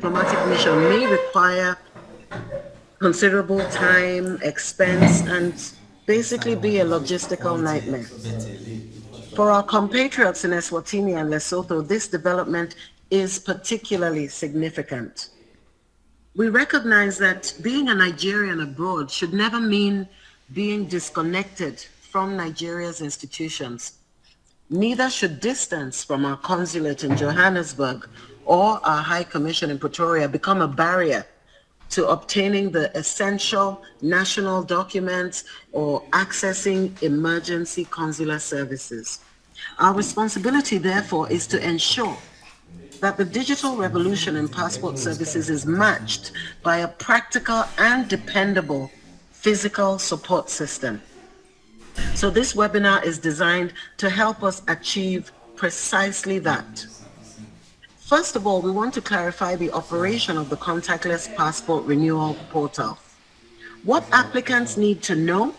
diplomatic mission may require considerable time, expense, and basically be a logistical nightmare. For our compatriots in Eswatini and Lesotho, this development is particularly significant. We recognize that being a Nigerian abroad should never mean being disconnected from Nigeria's institutions. Neither should distance from our consulate in Johannesburg or our High Commission in Pretoria become a barrier to obtaining the essential national documents or accessing emergency consular services. Our responsibility, therefore, is to ensure that the digital revolution in passport services is matched by a practical and dependable physical support system. So this webinar is designed to help us achieve precisely that. First of all, we want to clarify the operation of the Contactless Passport Renewal Portal. What applicants need to know,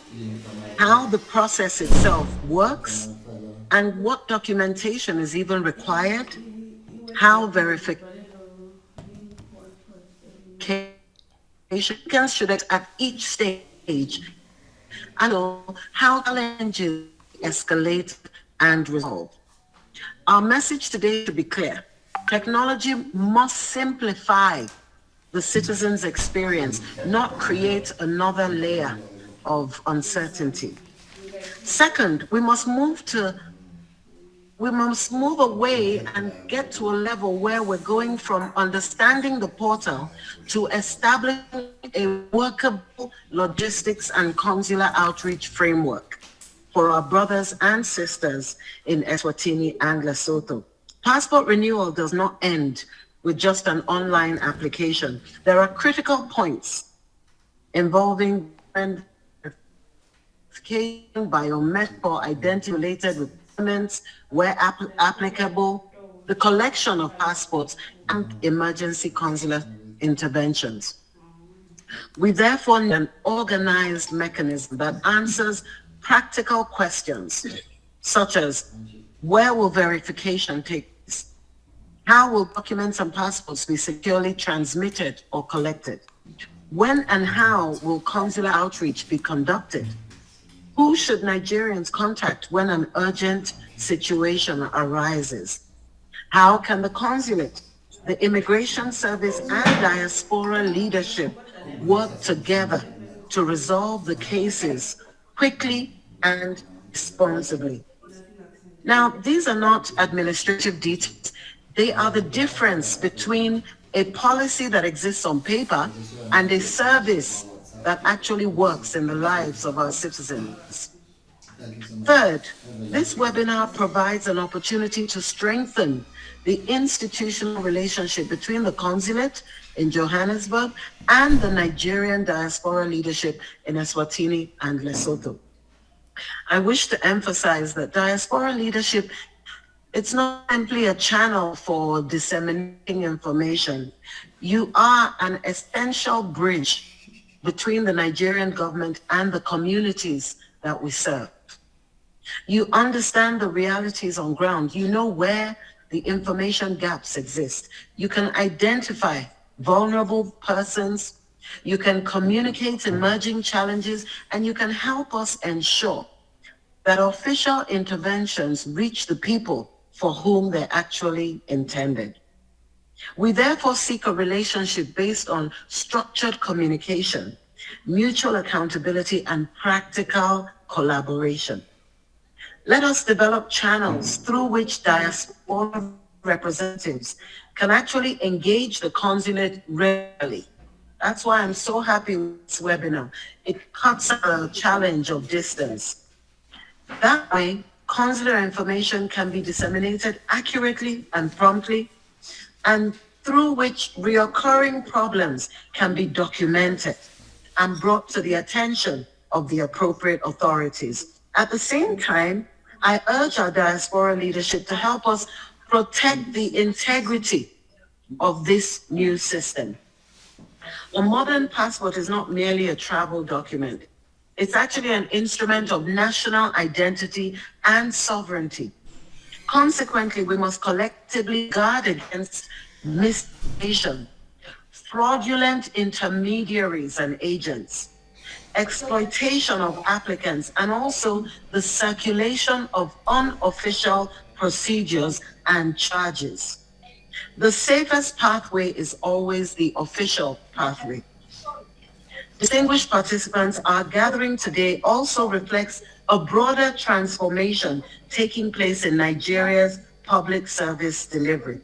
how the process itself works, and what documentation is even required, how verification should at each stage, and how challenges escalate and resolve. Our message today should be clear. Technology must simplify the citizen's experience, not create another layer of uncertainty. Second, we must move away and get to a level where we're going from understanding the portal to establishing a workable logistics and consular outreach framework for our brothers and sisters in Eswatini and Lesotho. Passport renewal does not end with just an online application. There are critical points involving verification, biometric or identity-related requirements where applicable, the collection of passports, and emergency consular interventions. We therefore need an organized mechanism that answers practical questions, such as where will verification take place? How will documents and passports be securely transmitted or collected? When and how will consular outreach be conducted? Who should Nigerians contact when an urgent situation arises? How can the consulate, the immigration service, and diaspora leadership work together to resolve the cases quickly and responsibly? Now, these are not administrative details. They are the difference between a policy that exists on paper and a service that actually works in the lives of our citizens. Third, this webinar provides an opportunity to strengthen the institutional relationship between the consulate in Johannesburg and the Nigerian diaspora leadership in Eswatini and Lesotho. I wish to emphasize that diaspora leadership, it's not simply a channel for disseminating information. You are an essential bridge between the Nigerian government and the communities that we serve. You understand the realities on ground. You know where the information gaps exist. You can identify vulnerable persons. You can communicate emerging challenges, and you can help us ensure that official interventions reach the people for whom they're actually intended. We therefore seek a relationship based on structured communication, mutual accountability, and practical collaboration. Let us develop channels through which diaspora representatives can actually engage the consulate regularly. That's why I'm so happy with this webinar. It cuts the challenge of distance. That way, consular information can be disseminated accurately and promptly, and through which reoccurring problems can be documented and brought to the attention of the appropriate authorities. At the same time, I urge our diaspora leadership to help us protect the integrity of this new system. A modern passport is not merely a travel document. It's actually an instrument of national identity and sovereignty. Consequently, we must collectively guard against misinformation fraudulent intermediaries and agents, exploitation of applicants, and also the circulation of unofficial procedures and charges. The safest pathway is always the official pathway. Distinguished participants, our gathering today also reflects a broader transformation taking place in Nigeria's public service delivery.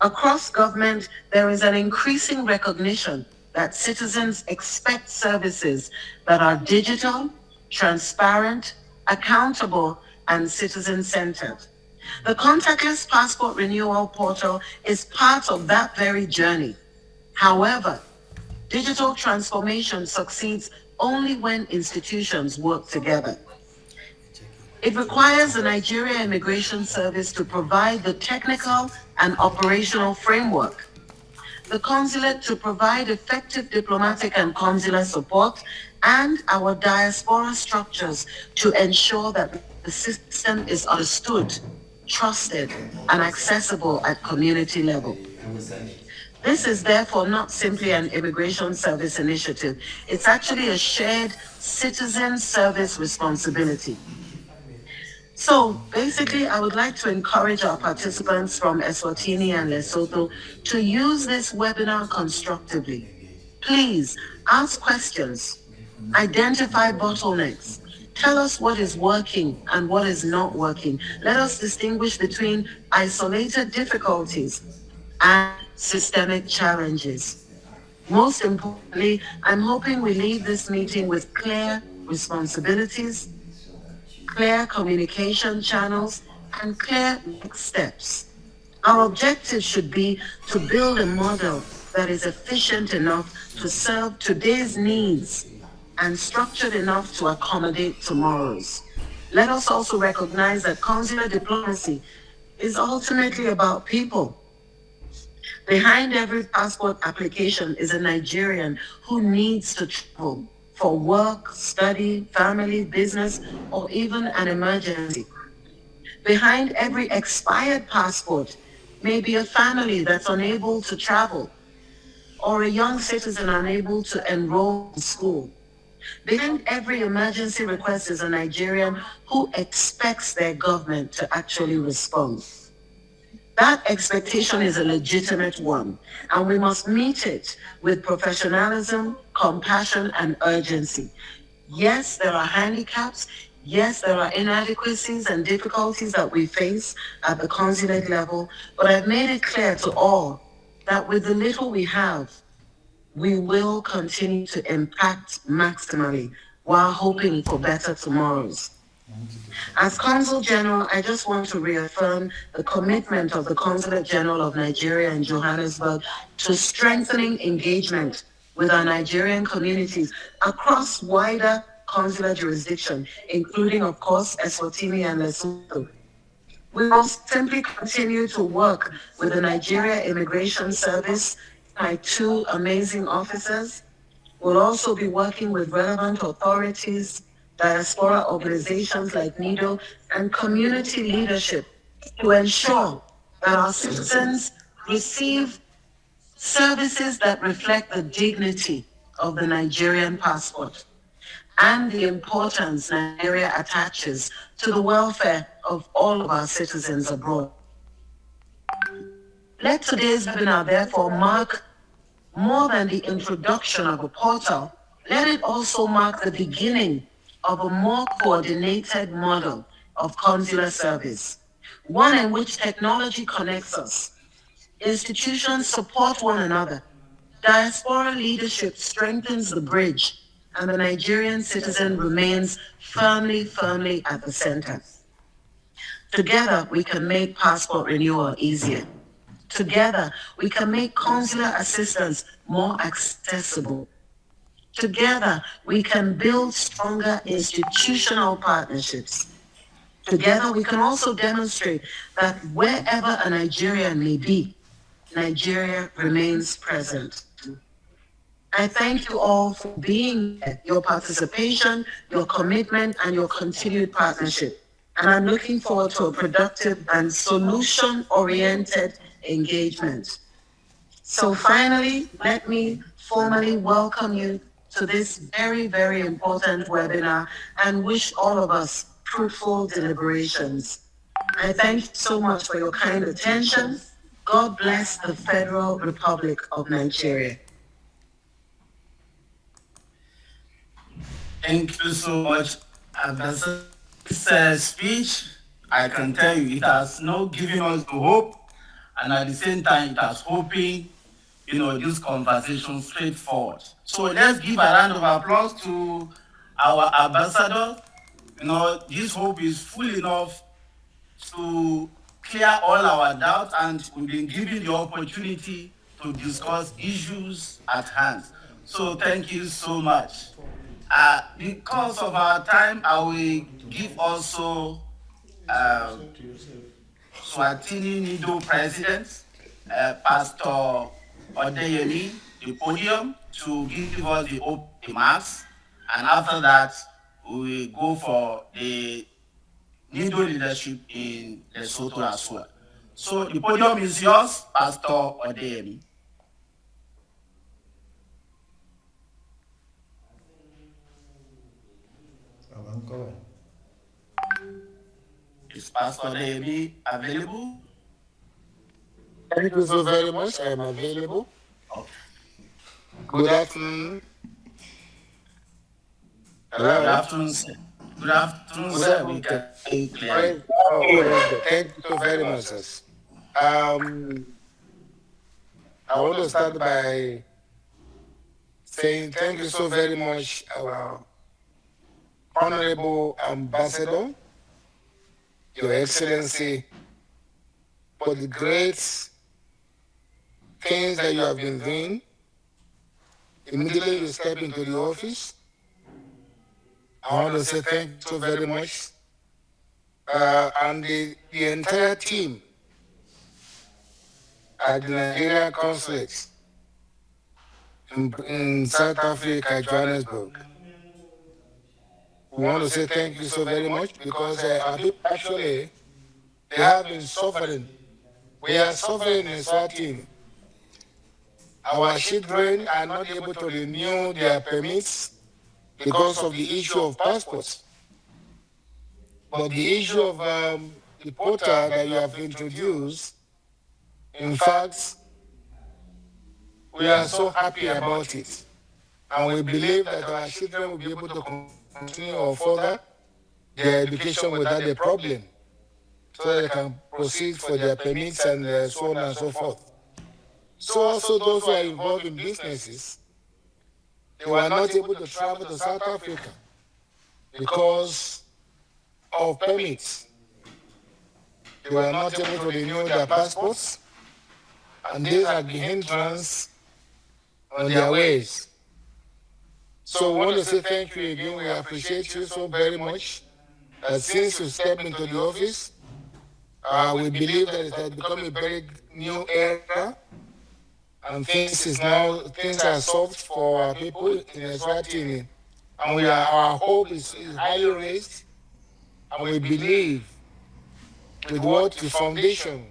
Across government, there is an increasing recognition that citizens expect services that are digital, transparent, accountable, and citizen-centered. The Contactless Passport Renewal Portal is part of that very journey. However, digital transformation succeeds only when institutions work together. It requires the Nigeria Immigration Service to provide the technical and operational framework, the consulate to provide effective diplomatic and consular support, and our diaspora structures to ensure that the system is understood, trusted, and accessible at community level. This is therefore not simply an immigration service initiative. It's actually a shared citizen service responsibility. So basically, I would like to encourage our participants from Eswatini and Lesotho to use this webinar constructively. Please ask questions, identify bottlenecks, tell us what is working and what is not working. Let us distinguish between isolated difficulties and systemic challenges. Most importantly, I'm hoping we leave this meeting with clear responsibilities, clear communication channels, and clear next steps. Our objective should be to build a model that is efficient enough to serve today's needs and structured enough to accommodate tomorrow's. Let us also recognize that consular diplomacy is ultimately about people. Behind every passport application is a Nigerian who needs to travel for work, study, family, business, or even an emergency. Behind every expired passport may be a family that's unable to travel, or a young citizen unable to enroll in school. Behind every emergency request is a Nigerian who expects their government to actually respond. That expectation is a legitimate one, and we must meet it with professionalism, compassion, and urgency. Yes, there are handicaps. Yes, there are inadequacies and difficulties that we face at the consulate level, but I've made it clear to all that with the little we have, we will continue to impact maximally while hoping for better tomorrows. As Consul General, I just want to reaffirm the commitment of the Consulate General of Nigeria in Johannesburg to strengthening engagement with our Nigerian communities across wider consular jurisdiction, including, of course, Eswatini and Lesotho. We will simply continue to work with the Nigeria Immigration Service, my two amazing officers. We'll also be working with relevant authorities, diaspora organizations like NIDO, and community leadership to ensure that our citizens receive services that reflect the dignity of the Nigerian passport and the importance Nigeria attaches to the welfare of all of our citizens abroad. Let today's webinar therefore mark more than the introduction of a portal. Let it also mark the beginning of a more coordinated model of consular service, one in which technology connects us, institutions support one another, diaspora leadership strengthens the bridge, and the Nigerian citizen remains firmly at the center. Together, we can make passport renewal easier. Together, we can make consular assistance more accessible. Together, we can build stronger institutional partnerships. Together, we can also demonstrate that wherever a Nigerian may be, Nigeria remains present. I thank you all for being here, your participation, your commitment, and your continued partnership. And I'm looking forward to a productive and solution-oriented engagement. So finally, let me formally welcome you to this very, very important webinar and wish all of us fruitful deliberations. I thank you so much for your kind attention. God bless the Federal Republic of Nigeria. Thank you so much, Ambassador. This speech, I can tell you, it has not given us the hope, and at the same time, it has hoping, this conversation straightforward. So let's give a round of applause to our ambassador. This hope is full enough to clear all our doubts, and we've been given the opportunity to discuss issues at hand. So thank you so much. Because of our time, I will give also Eswatini NIDO President, Pastor Odeyemi, the podium to give us the opening remarks. And after that, we will go for the NIDO leadership in Lesotho as well. So the podium is yours, Pastor Odeyemi. Is Pastor Odeyemi available? Thank you so very much. I am available. Okay. Good afternoon. Hello. Good afternoon, sir. Good afternoon, sir. We can hear you clearly. Thank you so very much, sir. I want to start by saying thank you so very much, our Honorable Ambassador, Your Excellency, for the great things that you have been doing. Immediately you step into the office, I want to say thank you so very much. And the entire team at the Nigerian consulates in South Africa, Johannesburg. We want to say thank you so very much because our people actually, they have been suffering. We are suffering in Eswatini. Our children are not able to renew their permits because of the issue of passports. But the issue of the portal that you have introduced, in fact, we are so happy about it. And we believe that our children will be able to continue or further their education without a problem, so they can proceed for their permits and so on and so forth. So also those who are involved in businesses, they were not able to travel to South Africa because of permits. They were not able to renew their passports, and these are the hindrance on their ways. So we want to say thank you again. We appreciate you so very much. Since you stepped into the office, we believe that it has become a very new era, and things are solved for our people in Eswatini, and our hope is highly raised, and we believe with what the foundation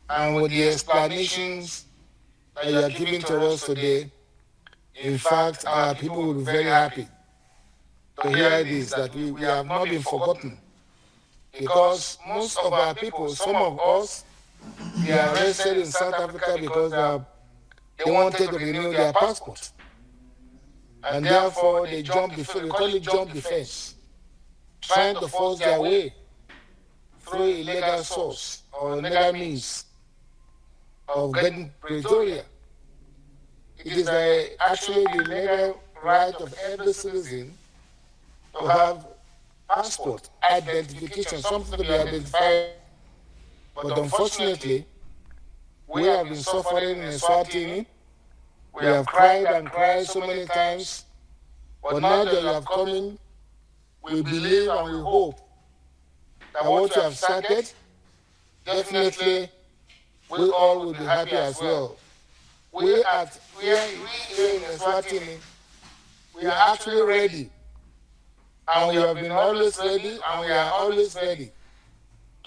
and with the explanations that you are giving to us today, in fact, our people will be very happy to hear this, that we have not been forgotten. Because most of our people, some of us, they are arrested in South Africa because they wanted to renew their passport. And therefore, they jump the fence, we call it jump the fence, trying to force their way through illegal source or illegal means of getting Pretoria. It is actually the legal right of every citizen to have passport identification, something to be identified. But unfortunately, we have been suffering in Eswatini. We have cried and cried so many times. But now that you have come in, we believe and we hope that what you have started, definitely we all will be happy as well. We here in Eswatini, we are actually ready. And we have been always ready, and we are always ready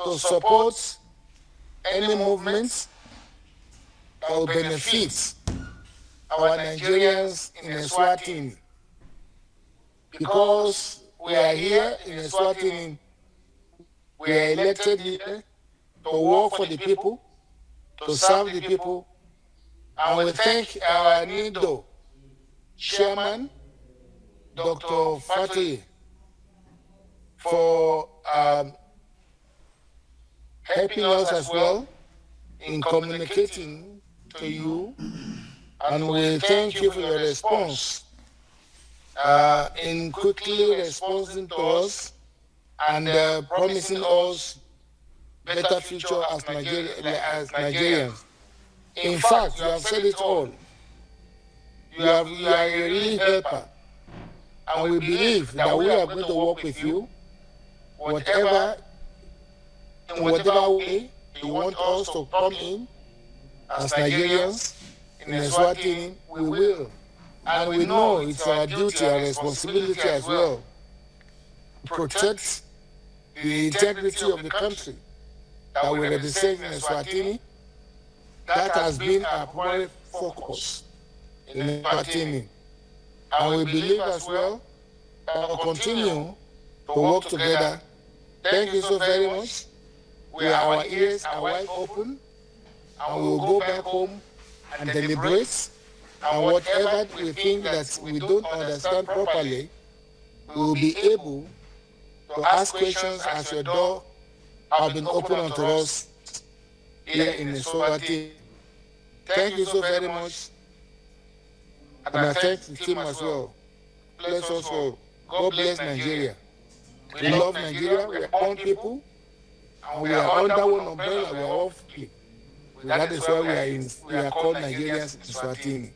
to support any movements that will benefit our Nigerians in Eswatini. Because we are here in Eswatini, we are elected here to work for the people, to serve the people, and we thank our NIDO chairman, Dr. Fatoye, for helping us as well in communicating to you, and we thank you for your response in quickly responding to us and promising us better future as Nigerians. In fact, you have said it all. You are a real helper, and we believe that we are going to work with you, in whatever way you want us to come in as Nigerians in Eswatini, we will. And we know it's our duty and responsibility as well to protect the integrity of the country that we represent in Eswatini. That has been our primary focus in Eswatini. And we believe as well that we'll continue to work together. Thank you so very much. Our ears are wide open, and we will go back home and deliberate. And whatever we think that we don't understand properly, we will be able to ask questions as your door have been opened unto us here in Eswatini. Thank you so very much. And I thank the team as well. Bless us all. God bless Nigeria. We love Nigeria. We are one people. And we are under one umbrella. We are all free. That is why we are called Nigerians in Eswatini.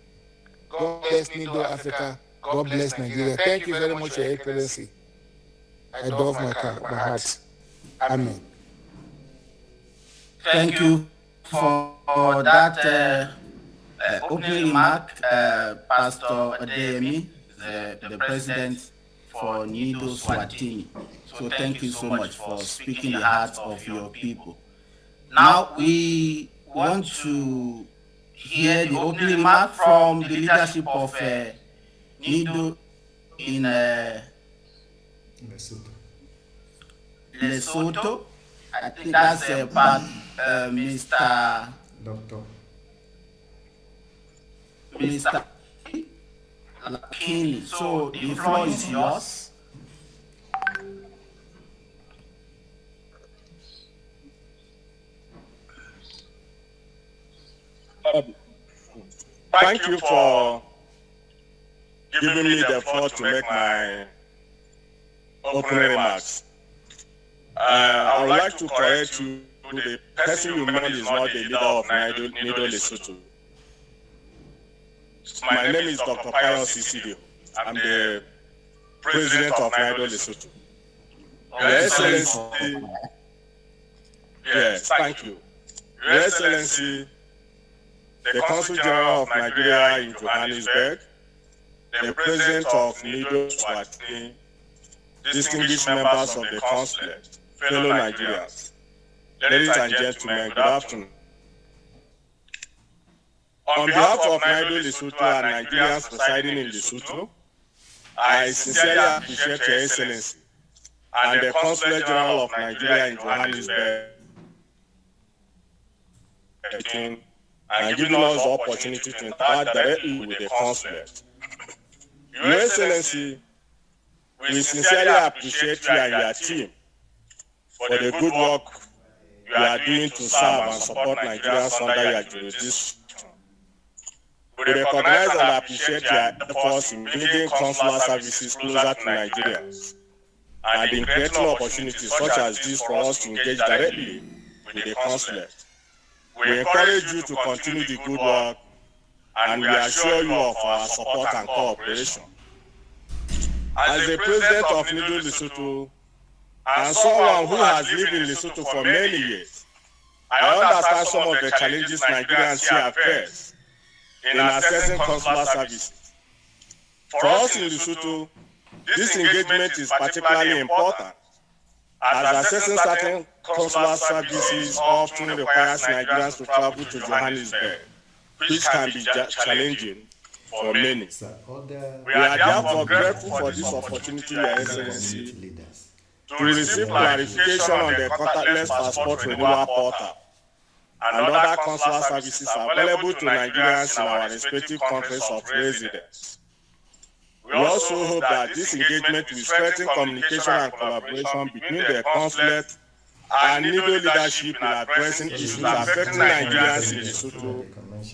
God bless NIDO Africa. God bless Nigeria. Thank you very much, Your Excellency. I love my heart. Amen. Thank you for that opening remark, Pastor Adeyemi, the president for NIDO Swatini. So thank you so much for speaking the heart of your people. Now we want to hear the opening remark from the leadership of NIDO in Lesotho. I think that's about Mr. Lakini. So the floor is yours. Thank you for giving me the floor to make my opening remarks. I would like to correct you. The person you mentioned is not the leader of NIDO Lesotho. My name is Dr. Pius Isidio. I'm the president of NIDO Lesotho. Your Excellency, yes, thank you. Your Excellency, the Consul General of Nigeria in Johannesburg, the President of NIDO Swatini, distinguished members of the consulate, fellow Nigerians, ladies and gentlemen, good afternoon. On behalf of NIDO Lesotho and Nigerians residing in Lesotho, I sincerely appreciate Your Excellency and the Consulate General of Nigeria in Johannesburg and giving us the opportunity to interact directly with the consulate. Your Excellency, we sincerely appreciate you and your team for the good work you are doing to serve and support Nigerians under your jurisdiction. We recognize and appreciate your efforts in bringing consular services closer to Nigerians and in creating opportunities such as this for us to engage directly with the consulate. We encourage you to continue the good work, and we assure you of our support and cooperation. As the president of NIDO Lesotho and someone who has lived in Lesotho for many years, I understand some of the challenges Nigerians here face in accessing consular services. For us in Lesotho, this engagement is particularly important, as accessing certain consular services often requires Nigerians to travel to Johannesburg which can be challenging for many. We are therefore grateful for this opportunity, Your Excellency, to receive clarification on the contactless passport renewal portal and other consular services available to Nigerians in our respective countries of residence. We also hope that this engagement will strengthen communication and collaboration between the consulate and NIDO leadership in addressing issues affecting Nigerians in Lesotho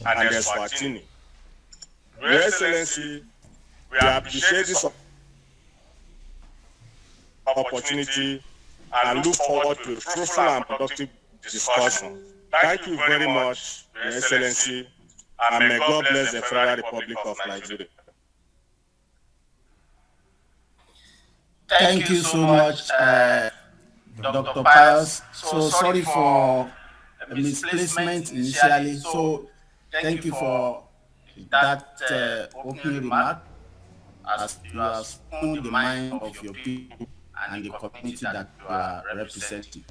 and Eswatini. Your Excellency, we appreciate this opportunity and look forward to a fruitful and productive discussion. Thank you very much, Your Excellency, and may God bless the Federal Republic of Nigeria. Thank you so much, Dr. Pius. So sorry for misplacement initially. So thank you for that opening remark, as you have spoken the mind of your people and the community that you are representing.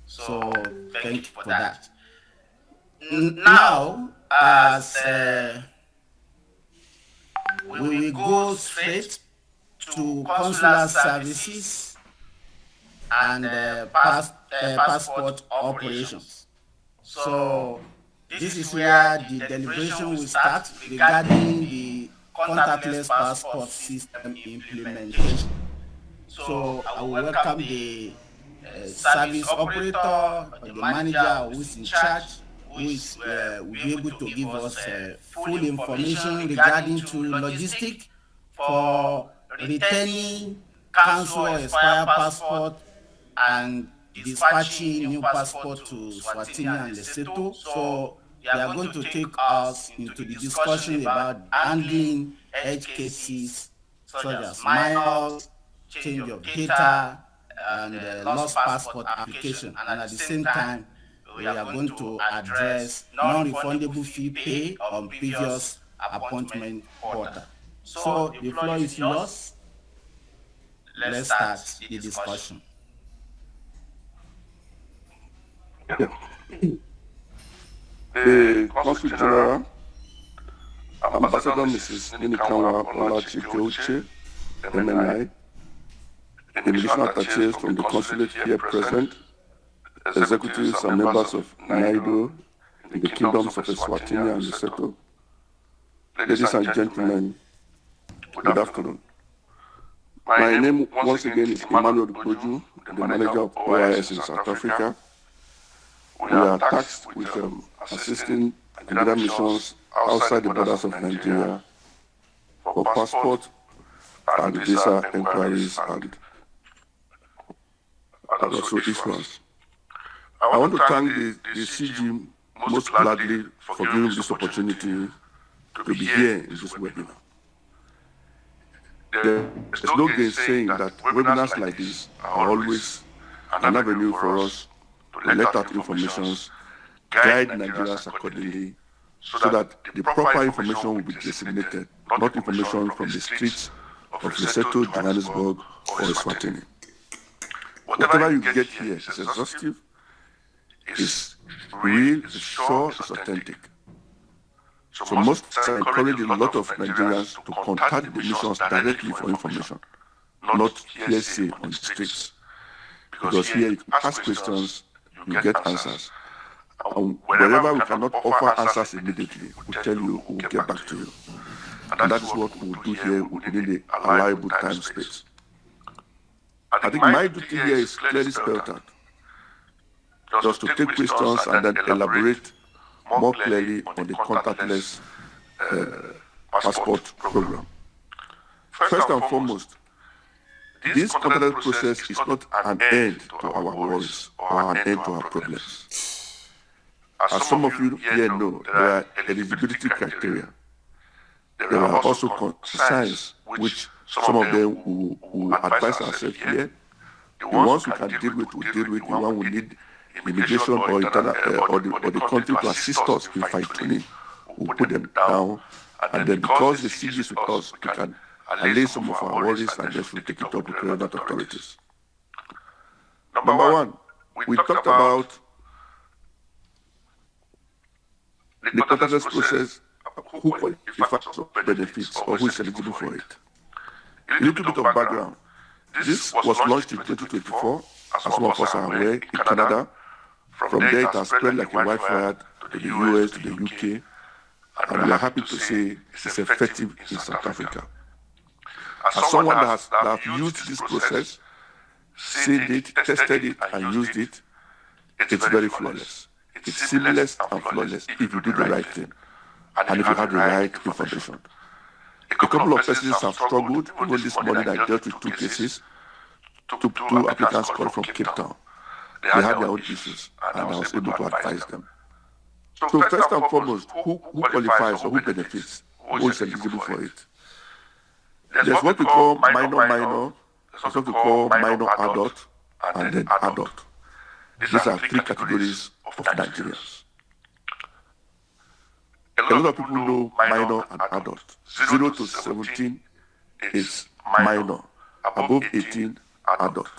So thank you for that. Now, as we will go straight to consular services and passport operations. So this is where the deliberation will start regarding the contactless passport system implementation. So I will welcome the service operator, or the manager who is in charge, who will be able to give us full information regarding to logistics for returning cancel or expired passport and dispatching new passport to Eswatini and Lesotho. So they are going to take us into the discussion about handling edge cases such as minors, change of data, and lost passport application. And at the same time, we are going to address non-refundable fee pay on previous appointment portal. So the floor is yours. Let's start the discussion. The Consul General, Ambassador Mrs. NInikanwa Okey-Uche, MNI, immigration attachés from the consulate here present, executives and members of NIDO in the kingdoms of Eswatini and Lesotho. Ladies and gentlemen, good afternoon. My name once again is Emmanuel Dukoju, the manager of OIS in South Africa. We are tasked with assisting Nigerian missions outside the borders of Nigeria for passport and visa inquiries and also issuance. I want to thank the CG most gladly for giving this opportunity to be here in this webinar. There's no gainsaying that webinars like this are always an avenue for us to let out information, guide Nigerians accordingly, so that the proper information will be disseminated, not information from the streets of Lesotho, Johannesburg, or Eswatini. Whatever you get here is exhaustive, is real, is sure, is authentic. So most I encourage a lot of Nigerians to contact the missions directly for information, not hearsay on the streets. Because here you can ask questions, you get answers. And wherever we cannot offer answers immediately, we'll tell you, we'll get back to you. And that's what we'll do here within a allowable time space. I think my duty here is clearly spelled out. Just to take questions and then elaborate more clearly on the contactless passport program. First and foremost, this contactless process is not an end to our worries or an end to our problems. As some of you here know, there are eligibility criteria. There are also concerns which some of them will advise ourselves here. The ones we can deal with, we deal with. The one we need immigration or internal or the country to assist us in fine-tuning, we'll put them down. And then because the CG is with us, we can allay some of our worries and then we'll take it up with relevant authorities. Number one, we talked about the contactless process, who qualifies for benefits or who is eligible for it. A little bit of background. This was launched in 2024, as some of us are aware, in Canada. From there, it has spread like a wildfire to the US, to the UK, and we are happy to say it's effective in South Africa. As someone that has used this process, seen it, tested it, and used it, it's very flawless. It's seamless and flawless if you do the right thing and if you have the right information. A couple of persons have struggled. Even this morning, I dealt with two cases, two applicants called from Cape Town. They had their own issues, and I was able to advise them. So first and foremost, who qualifies or who benefits, who is eligible for it? There's what we call minor, there's what we call minor adult, and then adult. These are three categories of Nigerians. A lot of people know minor and adult. 0 to 17 is minor, above 18, adult.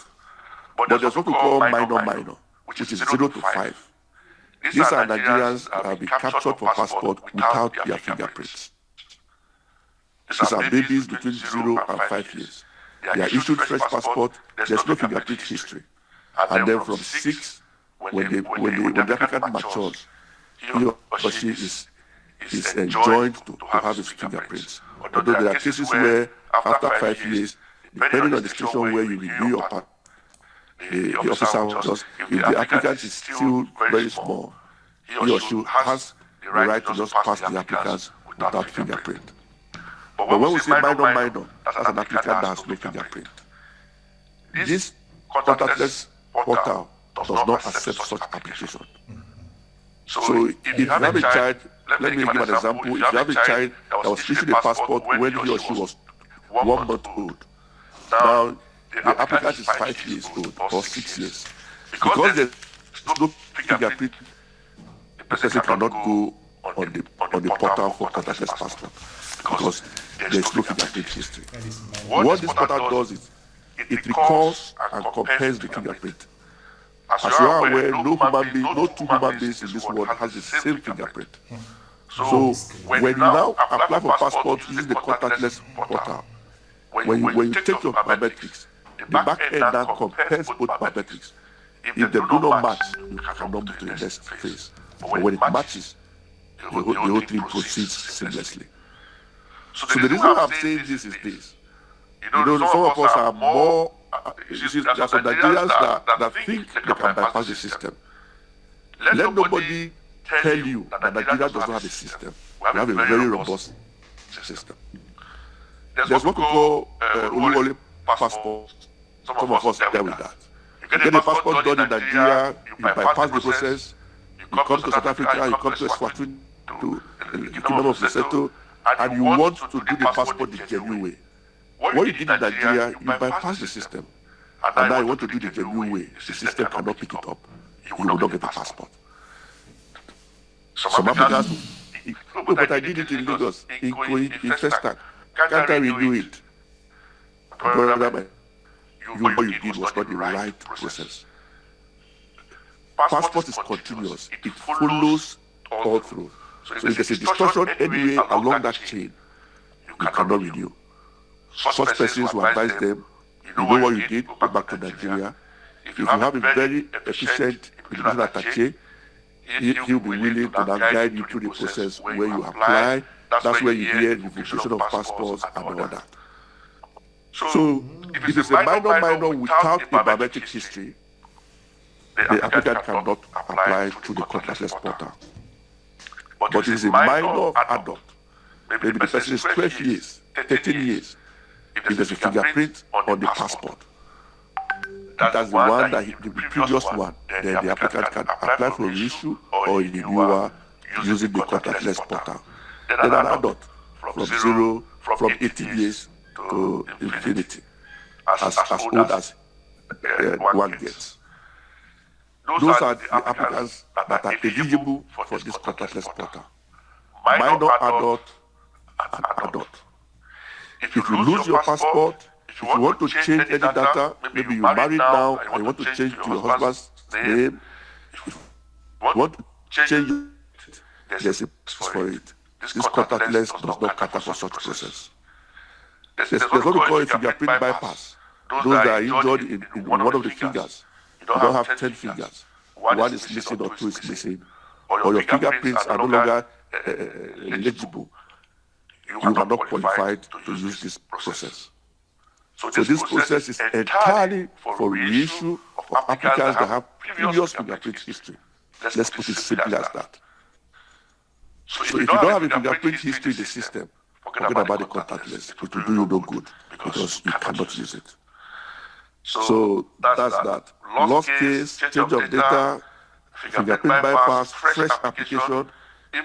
But there's what we call minor, which is 0 to 5. These are Nigerians that have been captured for passport without their fingerprints. These are babies between 0 and 5 years. They are issued fresh passport, there's no fingerprint history. And then from 6, when the applicant matures, he or she is enjoined to have his fingerprints. Although there are cases where after 5 years, depending on the situation where you renew your passport, the officer will just, if the applicant is still very small, he or she has the right to just pass the applicants without fingerprint. But when we say minor, that's an applicant that has no fingerprint. This contactless portal does not accept such application. So if you have a child, let me give an example. If you have a child that was issued a passport when he or she was 1 month old, now the applicant is 5 years old or 6 years. Because there's no fingerprint, the person cannot go on the portal for contactless passport because there's no fingerprint history. What this portal does is it recalls and compares the fingerprint. As you are aware, no two human beings in this world has the same fingerprint. So when you now apply for passport using the contactless portal, when you take your biometrics, the back end now compares both biometrics. If they do not match, you cannot move to the next phase. But when it matches, the whole thing proceeds seamlessly. So the reason I'm saying this is this. Some of us are more, there are some Nigerians that think they can bypass the system. Let nobody tell you that Nigeria does not have a system. We have a very robust system. There's what we call Olufemi passport. Some of us deal with that. You get a passport done in Nigeria, you bypass the process, you come to South Africa, you come to Eswatini, to the Kingdom of Lesotho, and you want to do the passport the genuine way. What you did in Nigeria, you bypass the system. And now you want to do the genuine way. The system cannot pick it up. You will not get the passport. Some applicants, but I did it in Lagos, in Festac. Can't I redo it? What you did was not the right process. Passport is continuous. It follows all through. So if there's a distortion anywhere along that chain, you cannot renew. Such persons will advise them, you know what you did, go back to Nigeria. If you have a very efficient immigration attaché, he'll be willing to now guide you through the process where you apply. That's where you hear the revocation of passports and all that. So if it's a minor without a biometric history, the applicant cannot apply through the contactless portal. But if it's a minor adult, maybe the person is 12 years, 13 years, if there's a fingerprint on the passport, that's the one that the previous one, then the applicant can apply for a reissue or a renewal using the contactless portal. Then an adult from 18 years to infinity, as old as one gets. Those are the applicants that are eligible for this contactless portal. Minor adult and adult. If you lose your passport, if you want to change any data, maybe you're married now and you want to change to your husband's name, if you want to change there's a place for it. This contactless does not cater for such process. There's what we call a fingerprint bypass. Those that are injured in one of the fingers. You don't have 10 fingers. One is missing or two is missing. Or your fingerprints are no longer legible. You are not qualified to use this process. So this process is entirely for reissue of applicants that have previous fingerprint history. Let's put it simply as that. So if you don't have a fingerprint history in the system, forget about the contactless. It will do you no good because you cannot use it. So that's that. Lost case, change of data, fingerprint bypass, fresh application.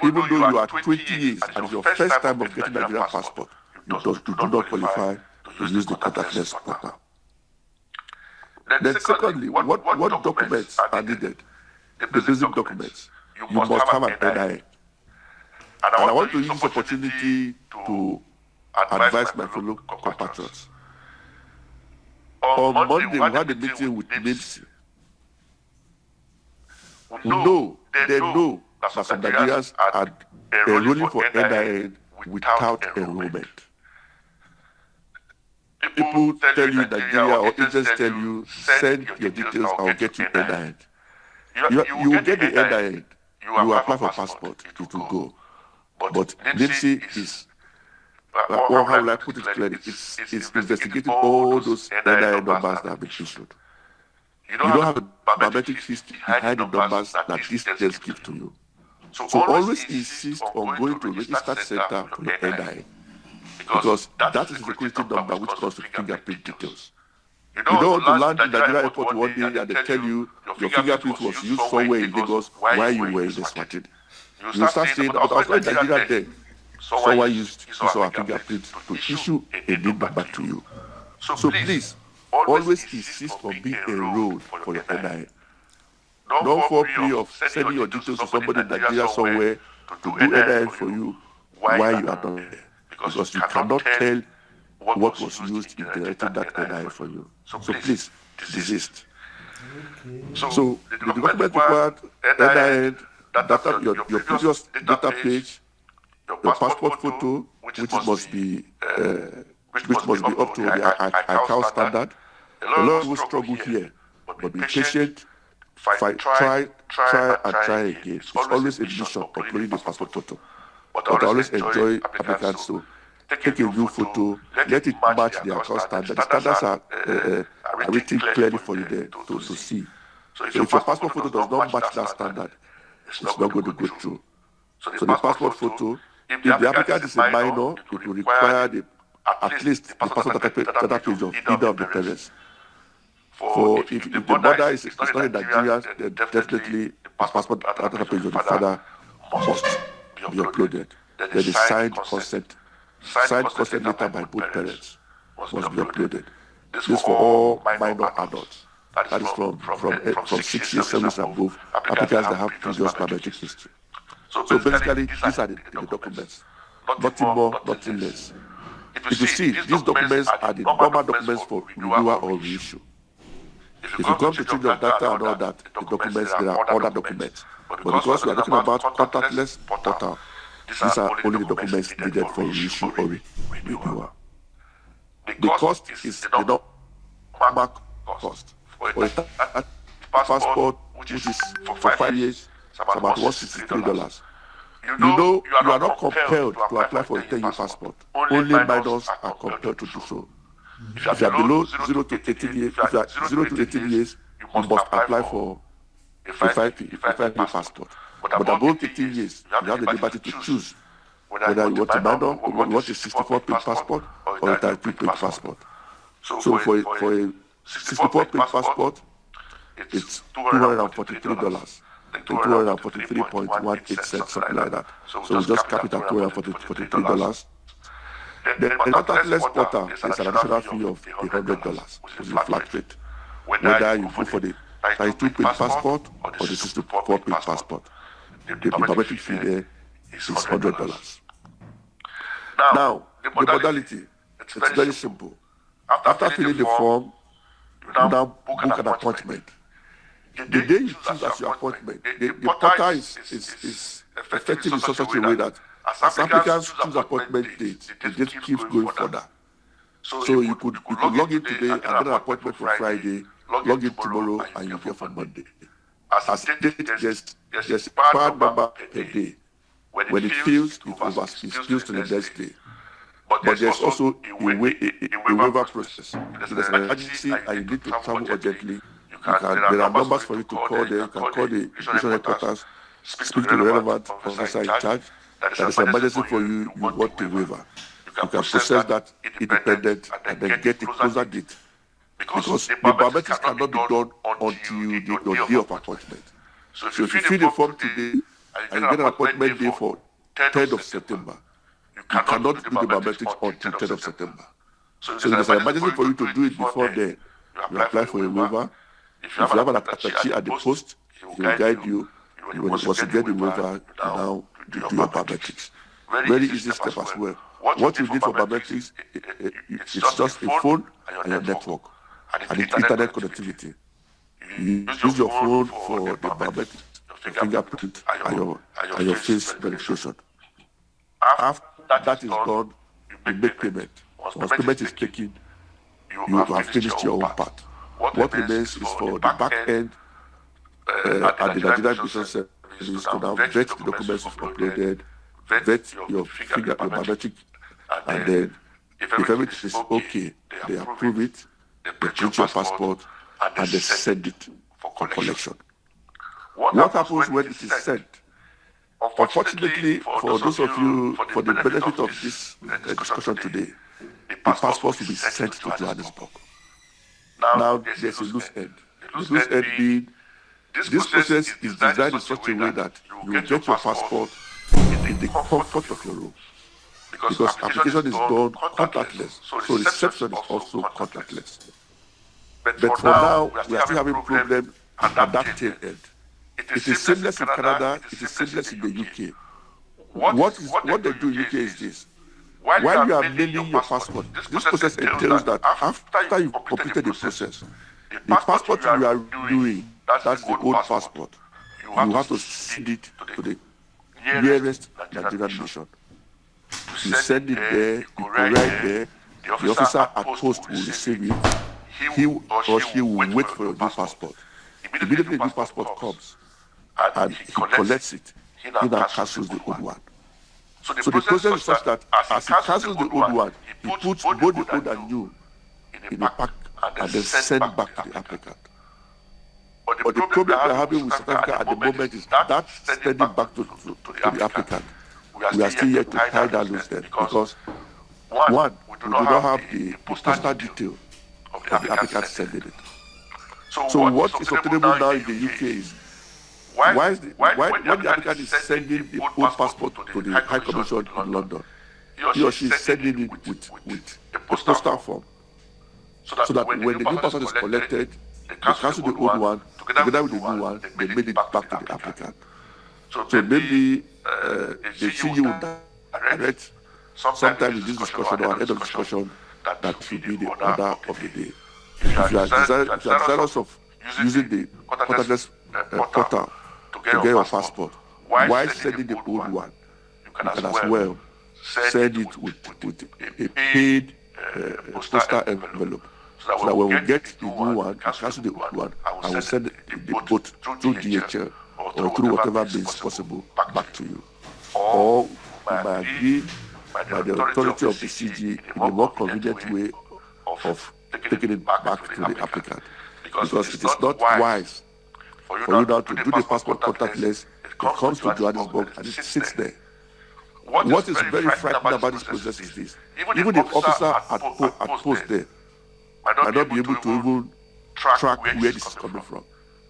Even though you are 20 years and it's your first time of getting a Nigerian passport, you do not qualify to use the contactless portal. Then secondly, what documents are needed? The basic documents. You must have an NIN. And I want to use this opportunity to advise my fellow compatriots. On Monday, we had a meeting with NIMC. They know that some Nigerians are enrolling for NIN without enrollment. People tell you in Nigeria or agents tell you, send your details, I'll get you NIN. You will get the NIN. You will apply for passport, it will go. But NIMC is, how will I put it clearly? It's investigating all those NIN numbers that have been issued. You don't have a biometric history behind the numbers that these agents give to you. So always insist on going to register center for your NIN, because that is the security number which comes with fingerprint details. You don't want to land in Nigeria airport one day and they tell you your fingerprint was used somewhere in Lagos while you were in Eswatini. You start saying, but I was not in Nigeria then. Someone used our fingerprint to issue a NIN number to you. So please, always insist on being enrolled for your NIN. Don't fall prey of sending your details to somebody in Nigeria somewhere to do NIN for you while you are not there. Because you cannot tell what was used in generating that NIN for you. So please, desist. So the document required NIN, data, your previous data page, your passport photo, which must be up to the ICAO standard. A lot of people struggle here, but be patient. Try again. It's always a mission uploading the passport photo. But I always enjoy applicants to take a new photo, let it match the ICAO standard. The standards are written clearly for you there to see. So if your passport photo does not match that standard, it's not going to go through. So the passport photo, if the applicant is a minor, it will require at least the passport data page of either of the parents. For if the mother is not in Nigeria, then definitely the passport data page of the father must be uploaded. Then the signed consent letter by both parents must be uploaded. This for all minor adults. That is from 6 years, 7 years above, applicants that have previous biometric history. So basically, these are the documents. Nothing more, nothing less. If you see, these documents are the normal documents for renewal or reissue. If you come to change of data and all that, the documents, there are other documents. But because we are talking about contactless portal, these are only the documents needed for reissue or renewal. The cost is the normal cost. For a passport, which is for 5 years, it's about $163. You know, you are not compelled to apply for a 10-year passport. Only minors are compelled to do so. If you are below 0 to 18 years, if you are 0 to 18 years, you must apply for a 5-year passport. But above 18 years, you have the liberty to choose whether you want a minor, or you want a 64-page passport, or a 32-page passport. So for a 64-page passport, it's $243. $243.18, something like that. So we just cap it at $243. The contactless portal is an additional fee of $100, which is a flat rate. Whether you go for the 32-page passport or the 64-page passport, the biometric fee there is $100. Now, the modality, it's very simple. After filling the form, you now book an appointment. The day you choose as your appointment, the portal is effective in such a way that as applicants choose appointment dates, the date keeps going further. So you could log in today and get an appointment for Friday, log in tomorrow, and you get for Monday. As a date, there's a per number per day. When it fills, it fills to the next day. But there's also a waiver process. If there's an emergency and you need to travel urgently, there are numbers for you to call there. You can call the immigration headquarters, speak to the relevant officer in charge. That is an emergency for you, you want a waiver. You can process that independent and then get a closer date. Because the biometrics cannot be done until your day of appointment. So if you fill the form today and you get an appointment day for 3rd of September, you cannot do the biometrics until 3rd of September. So there's an emergency for you to do it before then. You apply for a waiver. If you have an attaché at the post, he will guide you. Once you get the waiver, you now do your biometrics. Very easy step as well. What you need for biometrics, it's just a phone and your network and internet connectivity. You use your phone for the biometrics, your fingerprint, and your face verification. After that is done, you make payment. Once payment is taken, you have finished your own part. What remains is for the back end and the Nigerian Immigration Service to now vet the documents you've uploaded, vet your biometric, and then if everything is okay, they approve it, they print your passport, and they send it for collection. What happens when it is sent? Unfortunately, for those of you, for the benefit of this discussion today, the passports will be sent to Johannesburg. Now, there's a loose end. The loose end being, this process is designed in such a way that you will get your passport in the comfort of your room. Because application is done contactless, so reception is also contactless. But for now, we are still having problems at that tail end. It is seamless in Canada, it is seamless in the UK. What they do in UK is this. While you are mailing your passport, this process entails that after you've completed the process, the passport you are doing, that's the old passport, you have to send it to the nearest Nigerian mission. You send it there, you write there, the officer at post will receive it, he or she will wait for your new passport. Immediately the new passport comes, and he collects it, he now cancels the old one. So the process is such that as he cancels the old one, he puts both the old and new in a pack and then send back to the applicant. But the problem we are having with South Africa at the moment is that sending back to the applicant. We are still yet to tie that loose then because one, we do not have the postal detail of the applicant sending it. So what is obtainable now in the UK is when the applicant is sending the old passport to the High Commission in London, he or she is sending it with a postal form, so that when the new passport is collected, they cancel the old one, together with the new one, they mail it back to the applicant. So maybe they see you direct sometime in this discussion or at the end of discussion that should be the order of the day. If you are desirous of using the contactless portal to get your passport, while sending the old one, you can as well send it with a paid postal envelope. So that when we get the new one, cancel the old one, I will send the boat through DHL or through whatever means possible back to you. Or we might agree by the authority of the CG in a more convenient way of taking it back to the applicant. Because it is not wise for you now to do the passport contactless, it comes to Johannesburg and it sits there. What is very frightening about this process is this. Even the officer at post there might not be able to even track where this is coming from.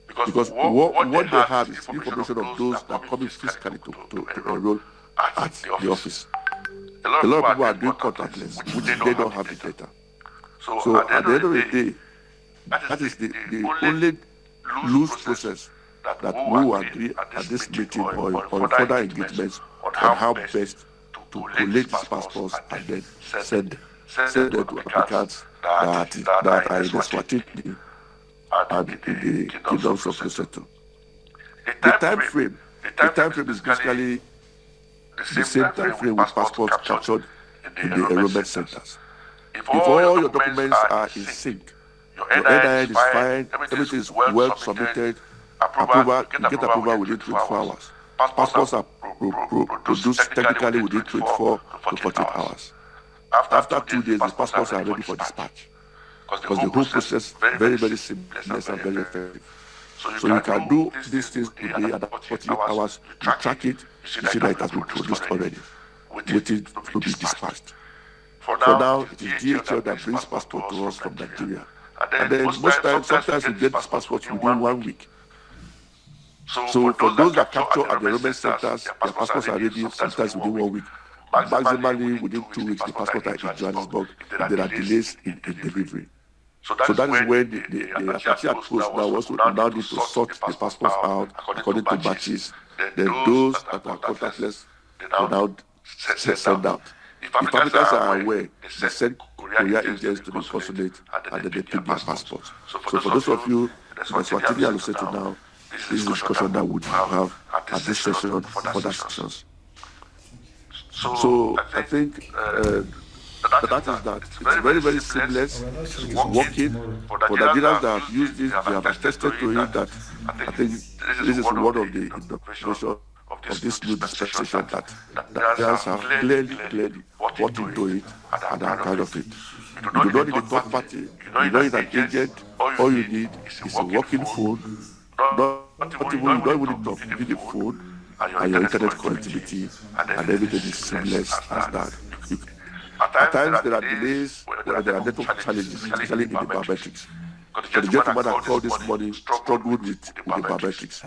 Because what they have is information of those that are coming physically to enroll at the office. A lot of people are doing contactless, which they don't have the data. So at the end of the day, that is the only loose process that we will agree at this meeting or in further engagements on how best to collect these passports and then send them to applicants that are in Eswatini and in the kingdoms of Lesotho. The time frame The time frame is basically the same time frame with passports captured in the enrollment centers. If all your documents are in sync, your NIN is fine, everything is well submitted, you get approval within 24 hours. Passports are produced technically within 24 to 48 hours. After 2 days, the passports are ready for dispatch. Because the whole process very, very seamless and very effective. So you can do these things today and after 48 hours, you track it, you see that it has been produced already, waiting to be dispatched. For now, it is DHL that brings passport to us from Nigeria. And then most times, sometimes we get this passport within 1 week. So for those that capture at the enrollment centers, their passports are ready sometimes within 1 week. Maximally within 2 weeks, the passports are in Johannesburg. There are delays in delivery. So that is when the attaché at post now also now need to sort the passports out according to batches. Then those that are contactless will now send out. If applicants are aware, they send courier agents to the consulate and then they pick their passports. So for those of you in Eswatini and Lesotho now, this is the discussion that we have at this session for other sessions. So I think that is that. It's very, very seamless. It's working. For Nigerians that have used this, they have attested to it that I think this is one of the innovations of this new dispensation that Nigerians have clearly bought into it and are proud of it. You do not need a third party. You don't need an agent. All you need is a working phone. You don't even need to need a phone and your internet connectivity, and everything is seamless as that. At times there are delays, there are network challenges, especially in the biometrics. So the gentleman that called this morning struggled with the biometrics.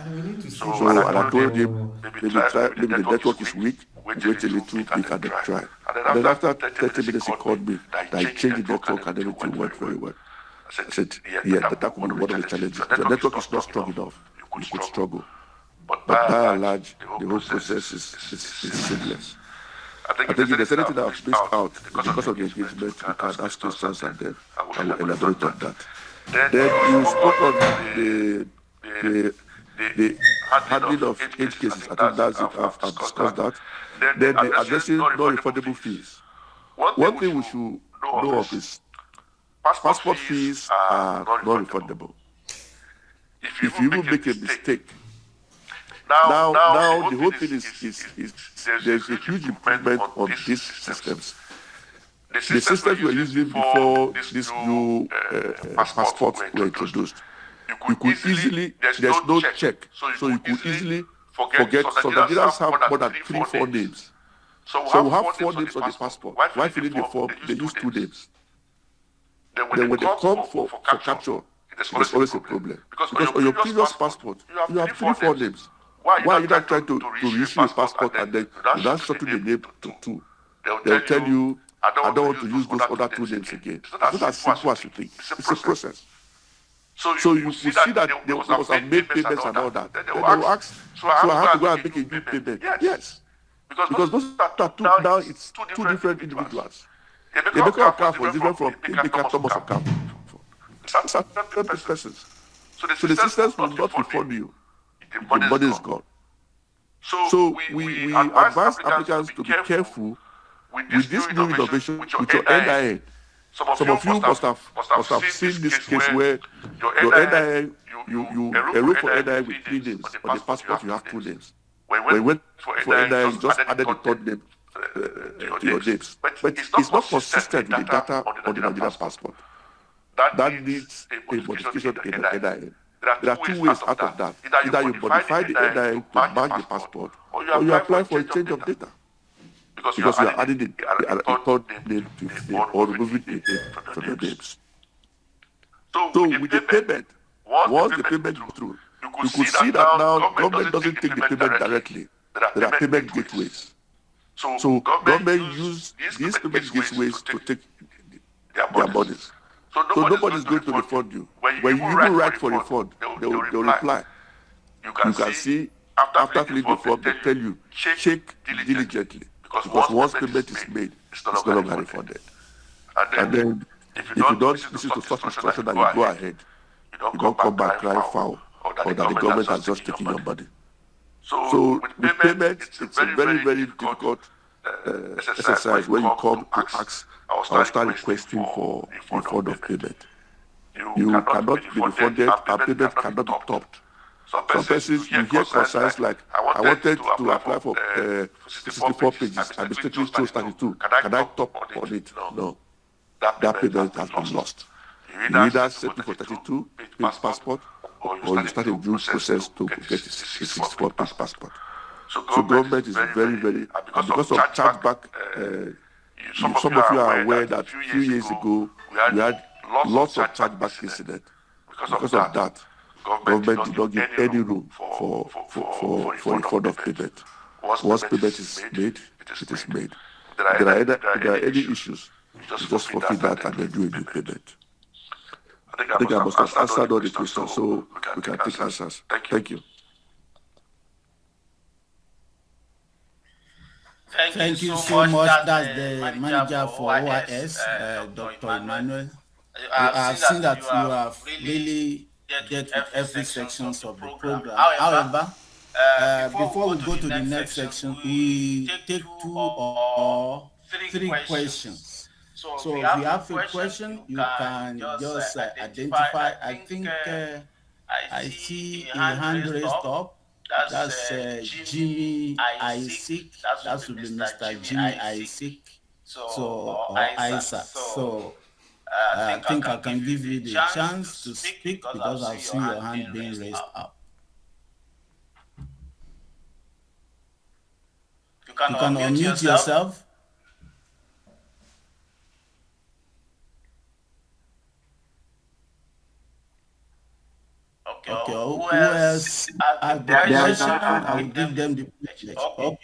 So and I told him maybe the network is weak, wait a little, we can then try. And then after 30 minutes he called me that he changed the network and everything went very well. I said, yeah, that could be one of the challenges. The network is not strong enough, you could struggle. But by and large, the whole process is seamless. I think if there's anything that I've missed out because of the engagement, you can ask questions and then I will elaborate on that. Then you spoke on the handling of age cases. I think that's it. I've discussed that. Then the addressing non-refundable fees. One thing we should know of is passport fees are non-refundable. If you even make a mistake, now the whole thing is there's a huge improvement on these systems. The systems we were using before these new passports were introduced, you could easily, there's no check, so you could easily forget. Some Nigerians have more than 3-4 names. So we have 4 names on the passport. While filling the form, they use 2 names. Then when they come for capture, there's always a problem. Because on your previous passport, you have 3-4 names. Why are you not trying to reissue a passport and then you now shorten the name to 2? They'll tell you, I don't want to use those other 2 names again. It's not as simple as you think. It's a process. So you will see that they must have made payments and all that. Then they will ask, so I have to go and make a new payment. Yes. Because those are 2, now it's 2 different individuals. Emeka Okafor is different from Emeka Thomas Okafor. These are different persons. So the systems will not refund you. The money is gone. So we advise applicants to be careful with this new innovation with your NIN. Some of you must have seen this case where your NIN, you enroll for NIN with 3 names. On the passport, you have 2 names. When you went for NIN, you just added the 3rd name to your names. But it's not consistent with the data on the Nigerian passport. That needs a modification in the NIN. There are 2 ways out of that. Either you modify the NIN to match the passport, or you apply for a change of data. Because you are adding a 3rd name to the name or removing a name from the names. So with the payment, once the payment goes through, you could see that now government doesn't take the payment directly. There are payment gateways. So government use these payment gateways to take their monies. So nobody is going to refund you. When you even write for refund, they will reply. You can see after filling the form, they tell you, check diligently. Because once payment is made, it's no longer refunded. And then, if you don't listen to such instruction and you go ahead, you don't come back crying foul or that the government has just taken your money. So with payment, it's a very, very difficult exercise when you come to ask or start requesting for refund of payment. You cannot be refunded, and payment cannot be topped. Some persons, you hear concerns like, I wanted to apply for 64 pages, I mistakenly chose 32. Can I top on it? No. That payment has been lost. You either settle for 32 page passport, or you start a due process to get a 64 page passport. So government is very, very, and because of chargeback, some of you are aware that a few years ago, we had lots of chargeback incidents. Because of that, government did not give any room for refund of payment. Once payment is made, it is made. If there are any issues, you just forfeit that and then do a new payment. I think I must have answered all the questions, so we can take answers. Thank you. Thank you so much. That's the manager for OIS, Dr. Emmanuel. I've seen that you have really dealt with every section of the program. However, before we go to the next section, we take 2 or 3 questions. So if you have a question, you can just identify. I think I see a hand raised up. That's Jimmy Isaac. That should be Mr. Jimmy Isaac. Or Isaac. So I think I can give you the chance to speak because I've seen your hand being raised up. You can unmute yourself. Okay, who else have the question? I will give them the privilege. Okay.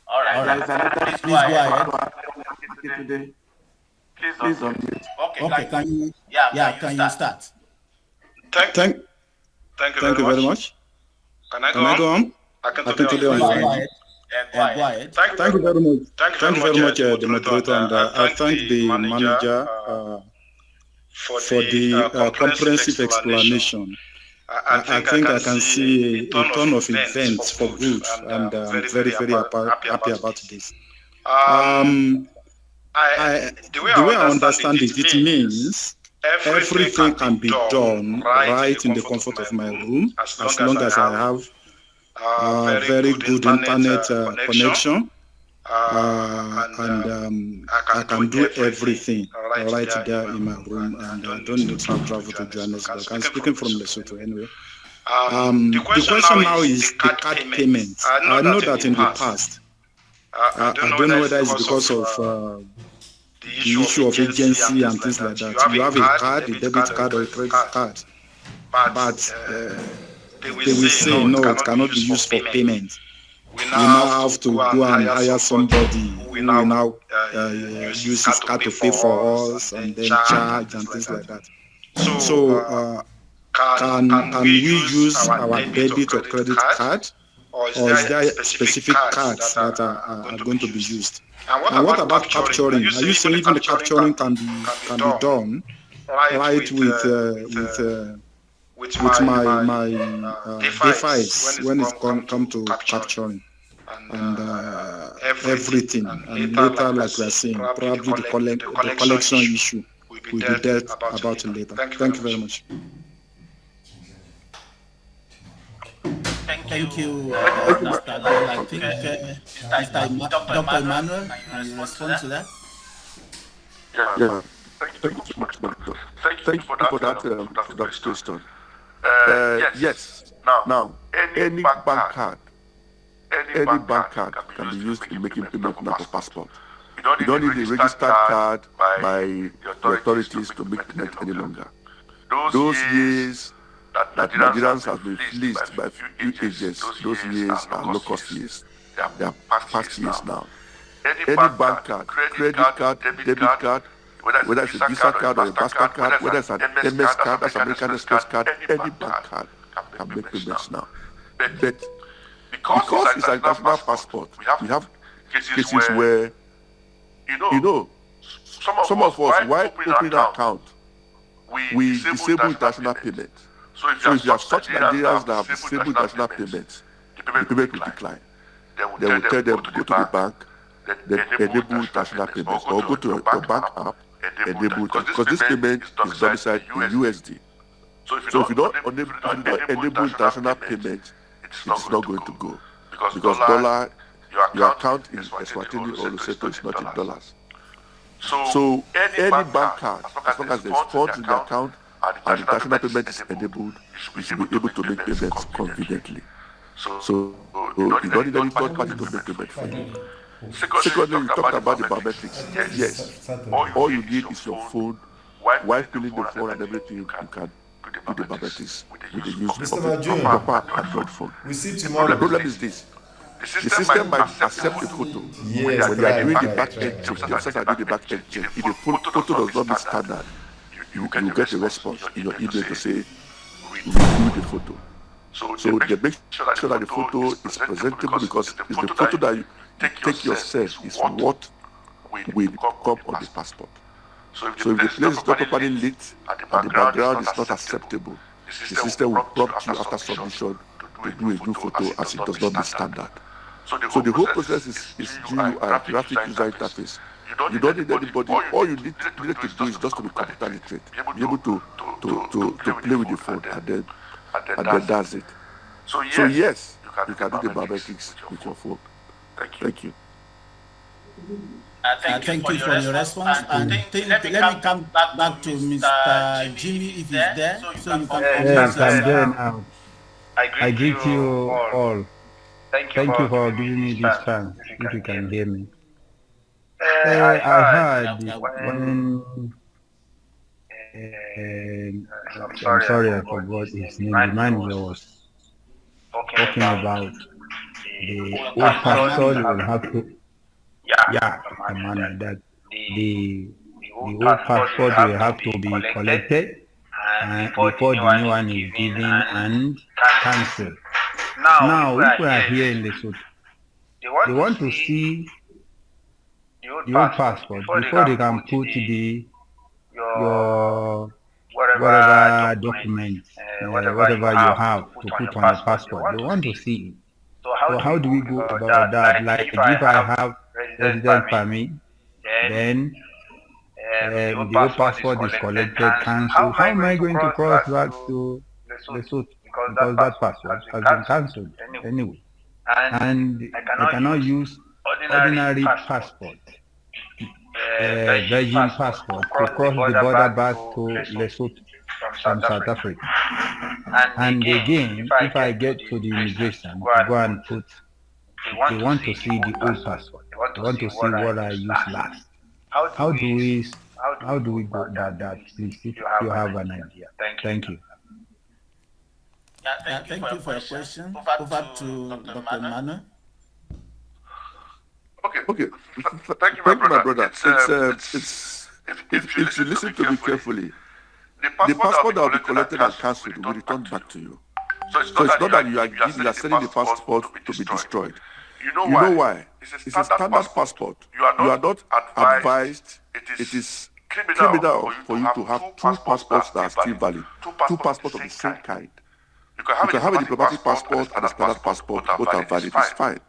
All right. Please go ahead. Please unmute. Okay, can you? Can you start? Thank you very much. Can I go on? I can today on the line. Go ahead. Thank you very much. Thank you very much, the moderator, and I thank the manager for the comprehensive explanation. I think I can see a ton of events for good, and I'm very, very happy about this. The way I understand it, it means everything can be done right in the comfort of my room, as long as I have a very good internet connection, and I can do everything right there in my room, and I don't need to travel to Johannesburg. I'm speaking from Lesotho anyway. The question now is the card payment. I know that in the past, I don't know whether it's because of the issue of agency and things like that. You have a card, a debit card or a credit card, but they will say no, it cannot be used for payment. We now have to go and hire somebody who will now use his card to pay for us and then charge and things like that. So can we use our debit or credit card, or is there specific cards that are going to be used? And what about capturing? Are you saying even the capturing can be done right with my device when it comes to capturing and everything, and later, like we are saying, probably the collection issue will be dealt about later. Thank you very much. Thank you, Dr. Bell. I think Dr. Emmanuel, can you respond to that? Yeah. Thank you so much, Doctor. Thank you for that question. Yes. Now, any bank card can be used in making payment now for passport. You don't need a registered card by the authorities to make payment any longer. Those years that Nigerians have been fleeced by few agents, those years are low-cost years. They are past years now. Any bank card, credit card, debit card, whether it's a Visa card or a Master card, whether it's an MS card, that's American Express card, any bank card can make payments now. But because it's an international passport, we have cases where, some of us, while opening an account, we disable international payments. So if you have such Nigerians that have disabled international payments, payment will decline. They will tell them, go to the bank, then enable international payments, or go to your bank app, enable, because this payment is domiciled in USD. So if you don't enable international payments, it's not going to go. Because dollar, your account in Eswatini or Lesotho is not in dollars. So any bank card, as long as there's funds in the account and international payment is enabled, you should be able to make payments conveniently. So you don't need any third party to make payment for you. Secondly, you talked about the biometrics. Yes. All you need is your phone. While filling the phone and everything, you can do the biometrics with the use of a proper Android phone. We see tomorrow. The problem is this. The system might accept a photo Yes, when they are doing the right. back end check. The officers are doing the back end check. If the photo does not meet standard, you get a response in your email to say, review the photo. So they make sure that the photo is presentable, because it's the photo that you take yourself is what will come on the passport. So if the place is not properly lit and the background is not acceptable, the system will prompt you after submission to do a new photo as it does not meet standard. So the whole process is GUI, graphic user interface. You don't need anybody. All you need to do is just to be computer literate, be able to play with the phone, and then that's it. So yes, you can do the biometrics with your phone. Thank you. Thank you for your response. Let me come back to Mr. Jimmy if he's there, so you can Yes, I'm there now. I greet you all. Thank you for giving me this chance, if you can hear me. I heard when... I'm sorry, I forgot his name. The manager was talking about the old passport will have to... Yeah, that the old passport will have to be collected before the new one is given and cancelled. Now, if we are here in Lesotho, they want to see the old passport before they can put your whatever documents, whatever you have to put on the passport. They want to see it. So how do we go about that? Like if I have residence permit, then the old passport is collected, cancelled. How am I going to cross back to Lesotho? Because that passport has been cancelled anyway. And I cannot use ordinary passport, Virgin passport, to cross the border back to Lesotho from South Africa. And again, if I get to the immigration to go and put, they want to see the old passport. They want to see what I used last. How do we go about that, please, if you have an idea? Thank you. Thank you for your question. Over to Dr. Manu. Okay. Thank you, my brother. It's if you listen to me carefully, the passport that will be collected and cancelled will return back to you. So it's not that you are sending the passport to be destroyed. You know why? It's a standard passport. You are not advised. It is criminal for you to have two passports that are still valid. Two passports of the same kind. You can have a diplomatic passport and a standard passport, both are valid, it's fine.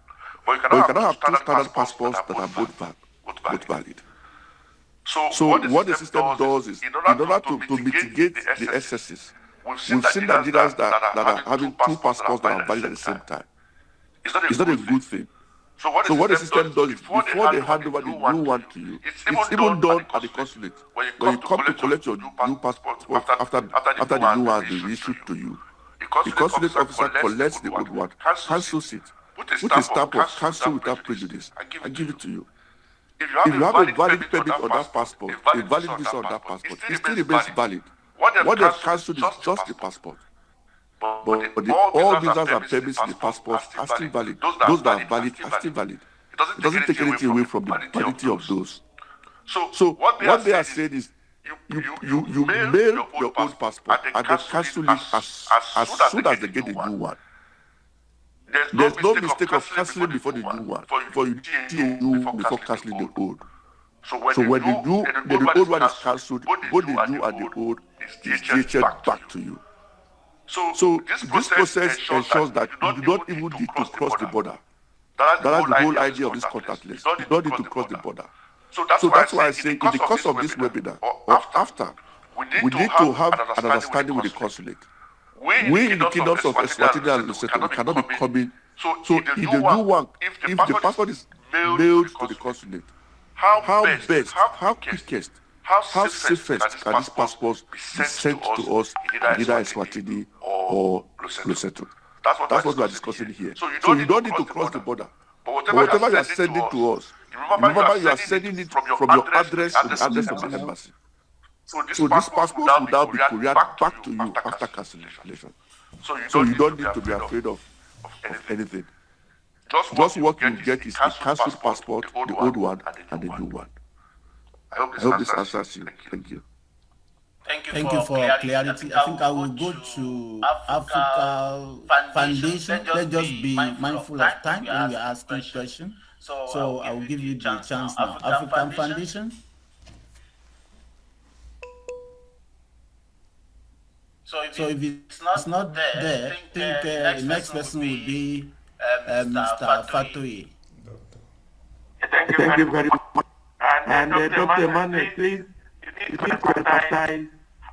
But you cannot have two standard passports that are both valid. So what the system does is, in order to mitigate the excesses, we've seen Nigerians that are having two passports that are valid at the same time. It's not a good thing. So what the system does is, before they hand over the new one to you, it's even done at the consulate. When you come to collect your new passport after the new one is issued to you, the consulate officer collects the old one, cancels it, put a stamp of cancel without prejudice, and give it to you. If you have a valid permit on that passport, a valid visa on that passport, it still remains valid. What they've cancelled is just the passport. But all visas and permits in the passport are still valid. Those that are valid are still valid. It doesn't take anything away from the validity of those. So what they are saying is, you mail your old passport and they cancel it as soon as they get the new one. There's no mistake of cancelling before the new one, before you see a new before cancelling the old. So when the old one is cancelled, both the new and the old is DHL back to you. So this process ensures that you do not even need to cross the border. That's the whole idea of this contactless. You don't need to cross the border. So that's why I say in the course of this webinar or after, we need to have an understanding with the consulate. We in the kingdoms of Eswatini and Lesotho, we cannot be coming. So if the passport is mailed to the consulate, how best, how quickest, how safest can these passports be sent to us in either Eswatini or Lesotho? That's what we are discussing here. So you don't need to cross the border. But whatever you are sending to us, remember you are sending it from your address to the address of the embassy. So this passport will now be couriered back to you after cancellation. So you don't need to be afraid of anything. Just what you get is the cancelled passport, the old one, and the new one. I hope this answers you. Thank you. Thank you for clarity. I think I will go to Africa Foundation. Let's just be mindful of time when we are asking questions. So I will give you the chance now. African Foundation. So if it's not there, I think the next person will be Mr. Fatoye. Thank you very much. And Dr. Emmanuel, please, you need to emphasize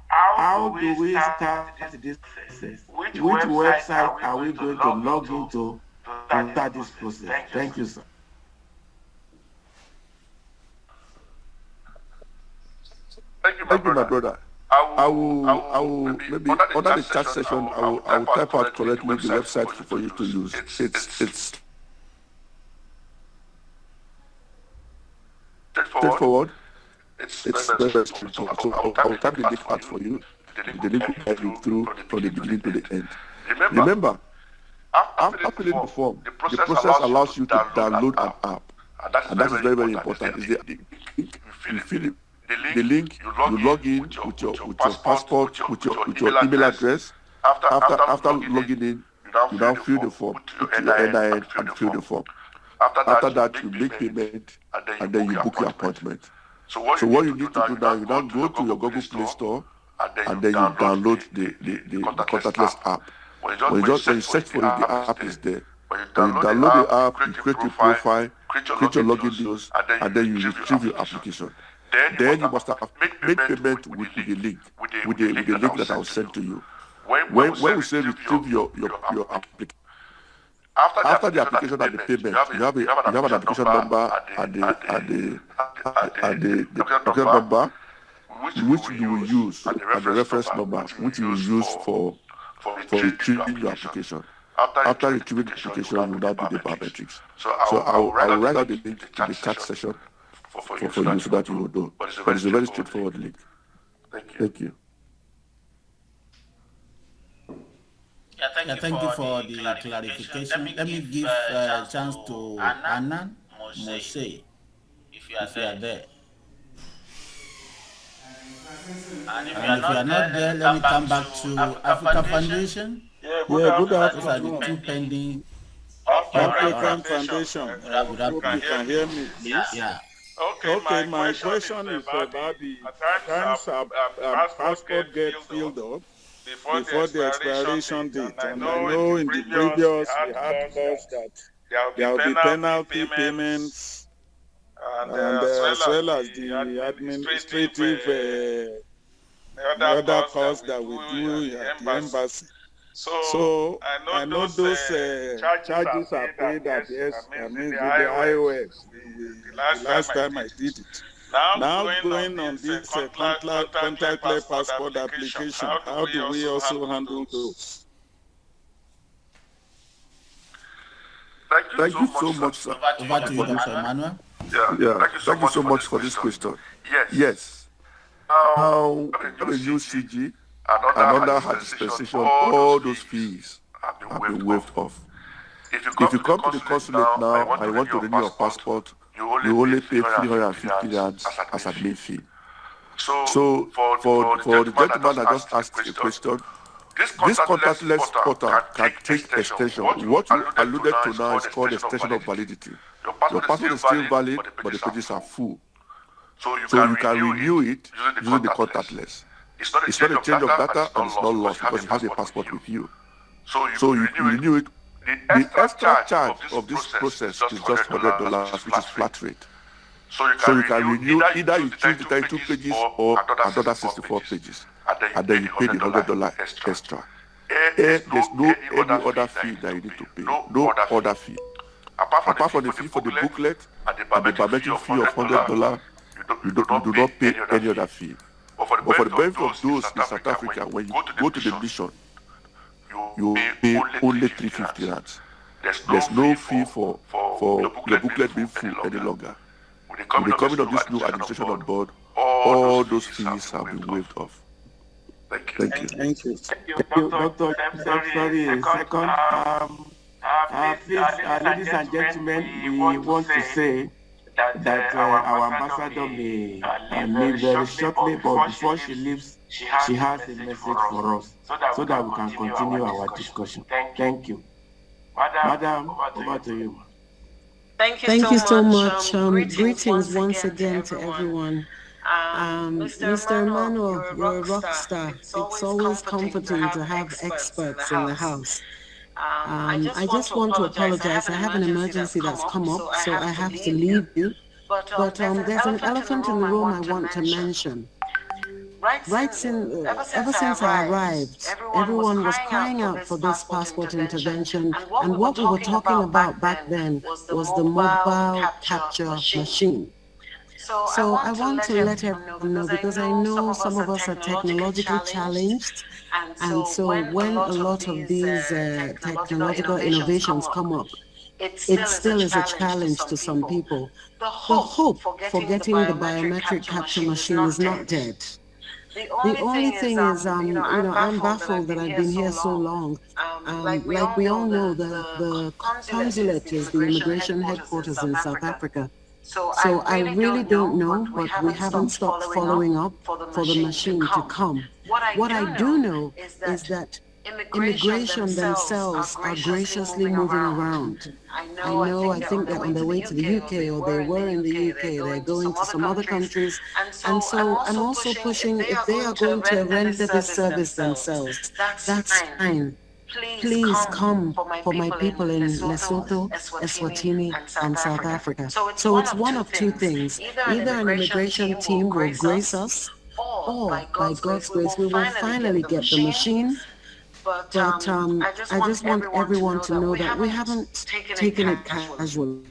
how do we start this process? Which website are we going to log into to start this process? Thank you, sir. Thank you, my brother. I will maybe under the chat session, I will type out correctly the website for you to use. It's straightforward. It's very straightforward. So I will type the link out for you. The link will guide you through from the beginning to the end. Remember, after filling the form, the process allows you to download an app, and that is very, very important. You fill it. The link, you log in with your passport, with your email address. After logging in, you now fill the form, put your NIN and fill the form. After that, you make payment and then you book your appointment. So what you need to do now, you now go to your Google Play Store and then you download the contactless app. When you search for it, the app is there. When you download the app, you create your profile, create your login details, and then you retrieve your application. Then you must have made payment with the link, with the link that I will send to you. When we say retrieve your application, after the application and the payment, you have an application number and the application number which you will use and the reference number which you will use for retrieving your application. After retrieving the application, you will now do the biometrics. So I will write out the link in the chat session for you so that you will know. But it's a very straightforward link. Thank you. Thank you for the clarification. Let me give a chance to Anna Moshe, if you are there. And if you are not there, let me come back to Africa Foundation. Yeah, good afternoon. Those are the two pending. African Foundation. Hope you can hear me, please. Yeah. Okay, my question is about the times passport get filled up before the expiration date. And I know in the previous we had laws that there will be penalty payments and as well as the administrative other costs that we do at the embassy. So I know those charges are paid at the iOS. The last time I did it. Now going on this contactless passport application, how do we also handle those? Thank you so much, sir. Over to you, Dr. Emmanuel. Yeah, thank you so much for this question. Yes. Now, the new CG and under her dispensation, all those fees have been waived off. If you come to the consulate now and you want to renew your passport, you only pay 350 rands as admin fee. So for the gentleman that just asked the question, this contactless portal can take extension. What you alluded to now is called extension of validity. Your passport is still valid, but the pages are full. So you can renew it using the contactless. It's not a change of data and it's not lost because you have a passport with you. So you renew it. The extra charge of this process is just $100, which is flat rate. So you can renew, either you choose the 32 pages or another 64 pages, and then you pay the $100 extra. There's no any other fee that you need to pay, no other fee. Apart from the fee for the booklet and the biometric fee of $100, you do not pay any other fee. But for the benefit of those in South Africa, when you go to the mission, you pay only 350 rands. There's no fee for the booklet being full any longer. With the coming of this new administration on board, all those fees have been waived off. Thank you. Thank you. Doctor. Sorry, a second. Please, ladies and gentlemen, we want to say that our ambassador may leave very shortly, but before she leaves, she has a message for us so that we can continue our discussion. Thank you. Madam, over to you. Thank you so much. Greetings once again to everyone. Mr. Emmanuel, you're a rock star. It's always comforting to have experts in the house. I just want to apologize. I have an emergency that's come up, so I have to leave you. But there's an elephant in the room I want to mention. Ever since I arrived, everyone was crying out for this passport intervention, and what we were talking about back then was the mobile capture machine. So I want to let everyone know, because I know some of us are technologically challenged, and so when a lot of these technological innovations come up, it still is a challenge to some people. The hope for getting the biometric capture machine is not dead. The only thing is, I'm baffled that I've been here so long. Like we all know, the consulate is the immigration headquarters in South Africa. So I really don't know, but we haven't stopped following up for the machine to come. What I do know is that immigration themselves are graciously moving around. I think they're on their way to the UK, or they were in the UK, they're going to some other countries. And so I'm also pushing, if they are going to render this service themselves, that's fine. Please come for my people in Lesotho, Eswatini, and South Africa. So it's one of two things. Either an immigration team will grace us, or by God's grace, we will finally get the machine. But I just want everyone to know that we haven't taken it casually.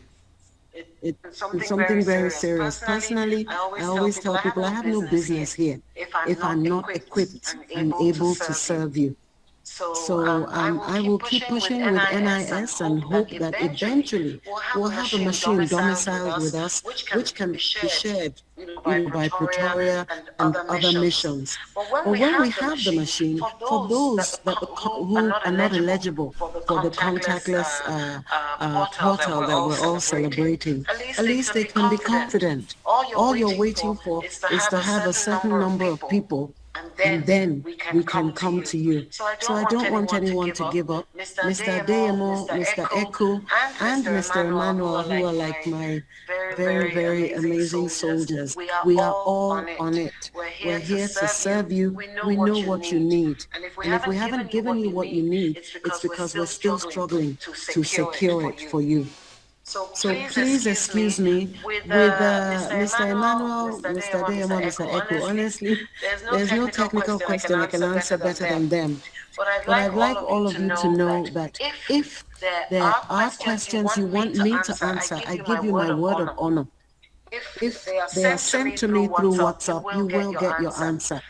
It's something very serious. Personally, I always tell people I have no business here if I'm not equipped and able to serve you. So I will keep pushing with NIS and hope that eventually we'll have a machine domiciled with us, which can be shared by Pretoria and other missions. But when we have the machine, for those who are not eligible for the contactless portal that we're all celebrating, at least they can be confident. All you're waiting for is to have a certain number of people, and then we can come to you. So I don't want anyone to give up. Mr. Adeyemo, Mr. Echo, and Mr. Emmanuel, who are like my very, very amazing soldiers, we are all on it. We're here to serve you. We know what you need. And if we haven't given you what you need, it's because we're still struggling to secure it for you. So please excuse me with Mr. Emmanuel, Mr. Adeyemo, Mr. Echo. Honestly, there's no technical question I can answer better than them. But I'd like all of you to know that if there are questions you want me to answer, I give you my word of honor. If they are sent to me through WhatsApp, you will get your answer.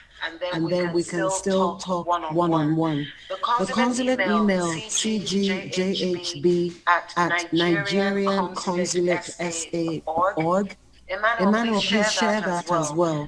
And then we can still talk one-on-one. The consulate email, cgjhb@nigerianconsulateSA.org. Emmanuel, please share that as well.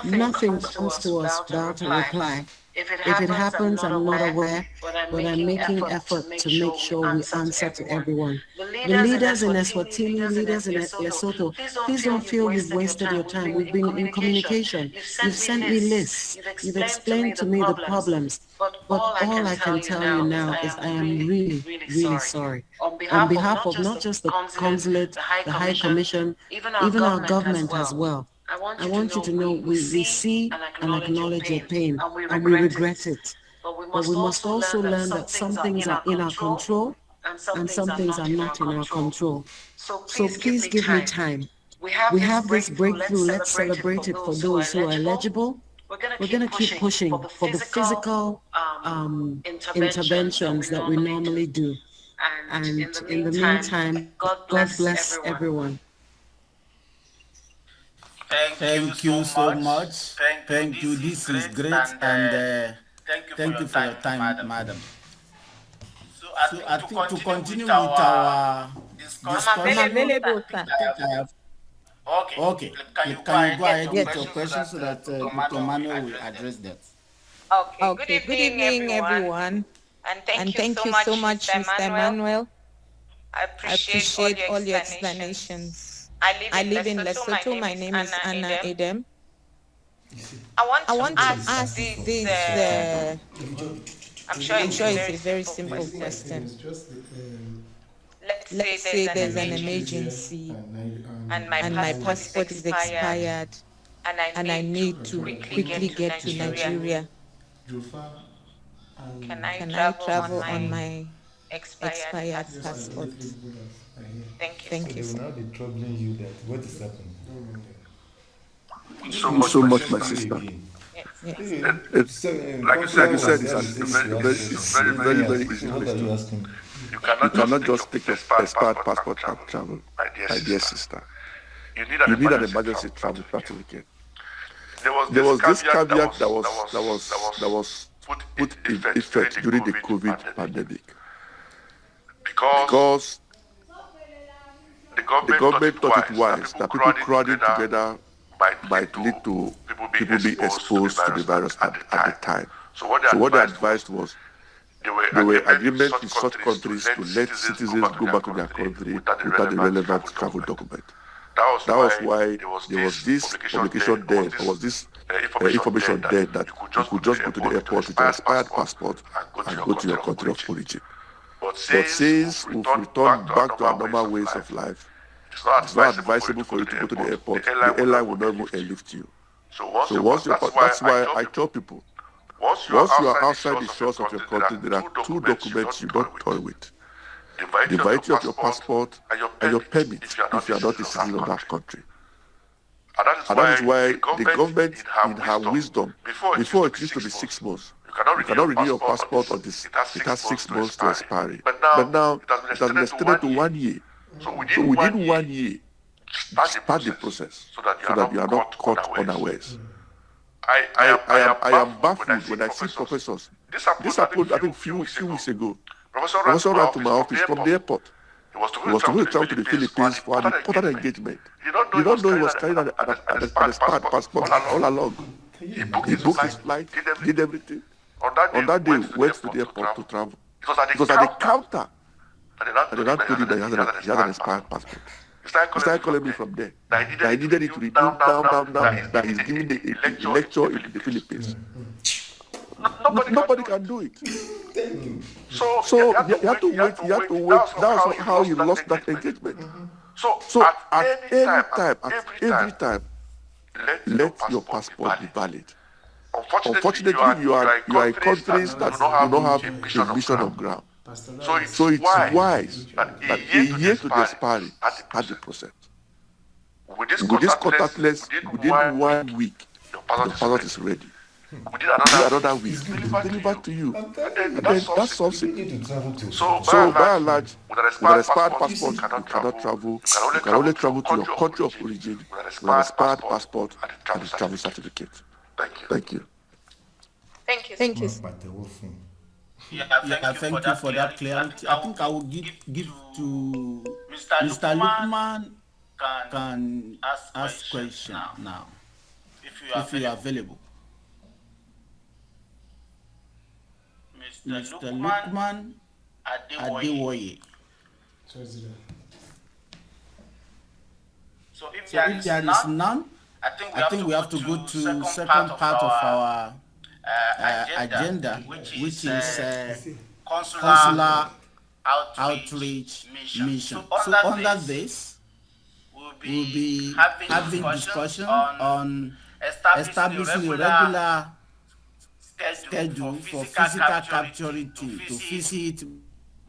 Nothing comes to us without a reply. If it happens, I'm not aware, but I'm making effort to make sure we answer to everyone. The leaders in Eswatini, leaders in Lesotho, please don't feel you've wasted your time. We've been in communication. You've sent me lists. You've explained to me the problems. But all I can tell you now is I am really, really sorry. On behalf of not just the consulate, the High Commission, even our government as well. I want you to know we see and acknowledge your pain, and we regret it. But we must also learn that some things are in our control and some things are not in our control. So please give me time. We have this breakthrough. Let's celebrate it for those who are eligible. We're going to keep pushing for the physical interventions that we normally do. And in the meantime, God bless everyone. Thank you so much. Thank you. This is great, and thank you for your time, madam. So I think to continue with our discussion, I'm available, sir. Okay, can you go ahead Yes. with your questions so that Dr. Manuel will address that? Okay, good evening, everyone. And thank you so much, Mr. Emmanuel. I appreciate all your explanations. I live in Lesotho. My name is Anna Edem. I want to ask this. I'm sure it's a very simple question. Let's say there's an emergency and my passport is expired and I need to quickly get to Nigeria. Can I travel on my expired passport? Thank you. They will not be troubling you that what is happening. Thank you so much, my sister. It's like you said, it's a very, very easy question. You cannot just take your expired passport and travel, my dear sister. You need an emergency travel certificate. There was this caveat that was put in effect during the COVID pandemic because the government thought it wise that people crowding together might lead to people being exposed to the virus at the time. So what they advised was there were agreements with such countries to let citizens go back to their country without the relevant travel document. That was why there was this publication there, there was this information there that you could just go to the airport with your expired passport and go to your country of origin. But since we've returned back to our normal ways of life, it's not advisable for you to go to the airport. The airline will not even airlift you. So that's why I tell people, once you are outside the shores of your country, there are two documents you don't toy with: the validity of your passport and your permit if you are not a citizen of that country. And that is why the government, in her wisdom, before it used to be 6 months, you cannot renew your passport on this. It has 6 months to expiry. But now it has been extended to 1 year. So within 1 year, start the process so that you are not caught unawares. I am baffled when I see professors. This happened, I think, few weeks ago. Professor ran to my office from the airport. He was supposed to travel to the Philippines for an important engagement. You don't know he was carrying an expired passport all along. He booked his flight, did everything. On that day, went to the airport to travel. It was at the counter. And they not told him that he had an expired passport. He started calling me from there. That I needed it to renew down, that he's giving a lecture in the Philippines. Nobody can do it. So you have to wait. That's how you lost that engagement. So at every time, let your passport be valid. Unfortunately, you are in countries that do not have a mission on ground. So it's wise that a year to the expiry, start the process. With this contactless, within 1 week, your passport is ready. Within another week, it's delivered to you. And then that solves it. So by and large, with an expired passport, you cannot travel. You can only travel to your country of origin with an expired passport and a travel certificate. Thank you. Thank you. Thank you for that clarity. I think I will give to Mr. Lukman can ask question now, if you are available. Mr. Lukman Adewoye. So if there is none, I think we have to go to second part of our agenda, which is consular outreach mission. So under this, we'll be having discussion on establishing a regular schedule for physical capturing team to visit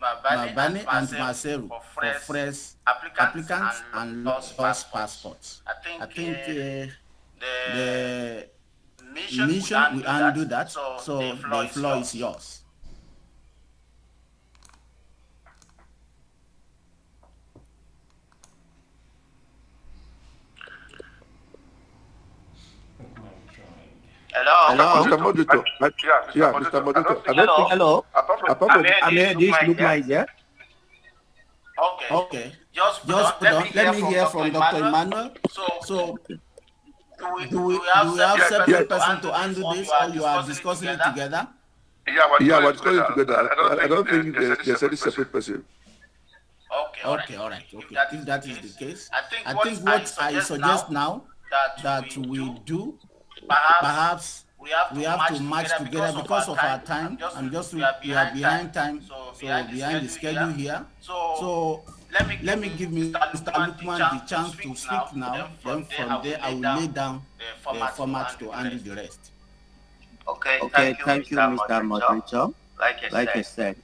Mabani and Maseru for fresh applicants and lost passports. I think the mission will undo that, so the floor is yours. Hello. Mr. Moderator. Yeah, Mr. Moderator. Hello. Apart This look like that. Okay. Just put on. Let me hear from Dr. Emmanuel. So, do we have separate person to handle this, or you are discussing it together? Yeah, we're discussing together. I don't think there's any separate person. Okay, all right. Okay. If that is the case, I think what I suggest now that we do, perhaps we have to match together because of our time. We are behind time, so behind the schedule here. So let me give Mr. Lukman the chance to speak now. Then from there, I will lay down the format to handle the rest. Okay, thank you, Mr. Moderator. Like I said,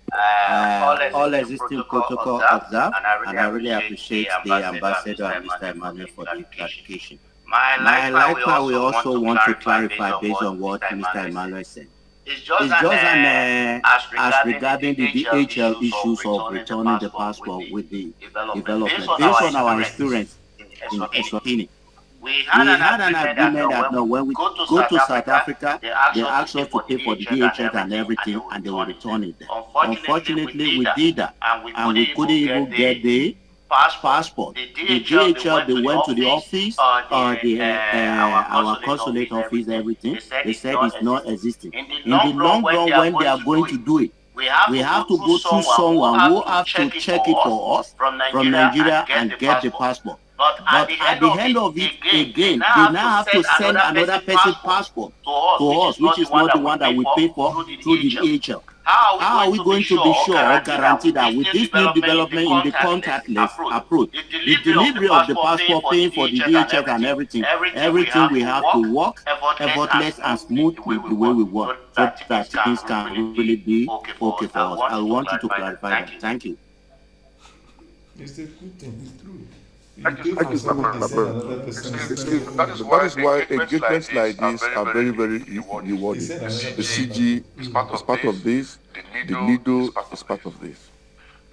all existing protocol observed, and I really appreciate the ambassador and Mr. Emmanuel for the clarification. My likewise, we also want to clarify based on what Mr. Emmanuel said. It's just as regarding the DHL issues of returning the passport with the development. Based on our experience in Eswatini, we had an agreement that when we go to South Africa, they asked us to pay for the DHL and everything, and they will return it. Unfortunately, we did that, and we couldn't even get the passport. The DHL, they went to the office, our consulate office, everything. They said it's not existing. In the long run, when they are going to do it, we have to go through someone who has to check it for us from Nigeria and get the passport. But at the end of it, again, they now have to send another person's passport to us, which is not the one that we pay for through the DHL. How are we going to be sure or guarantee that with this new development in the contactless approach, the delivery of the passport, paying for the DHL and everything we have to work effortless and smooth with the way we work, so that things can really be okay for us? I want you to clarify that. Thank you. It's a good thing. It's true. Thank you so much, my brother. That is why engagements like this are very, very rewarding. The CG is part of this. The NIDO is part of this.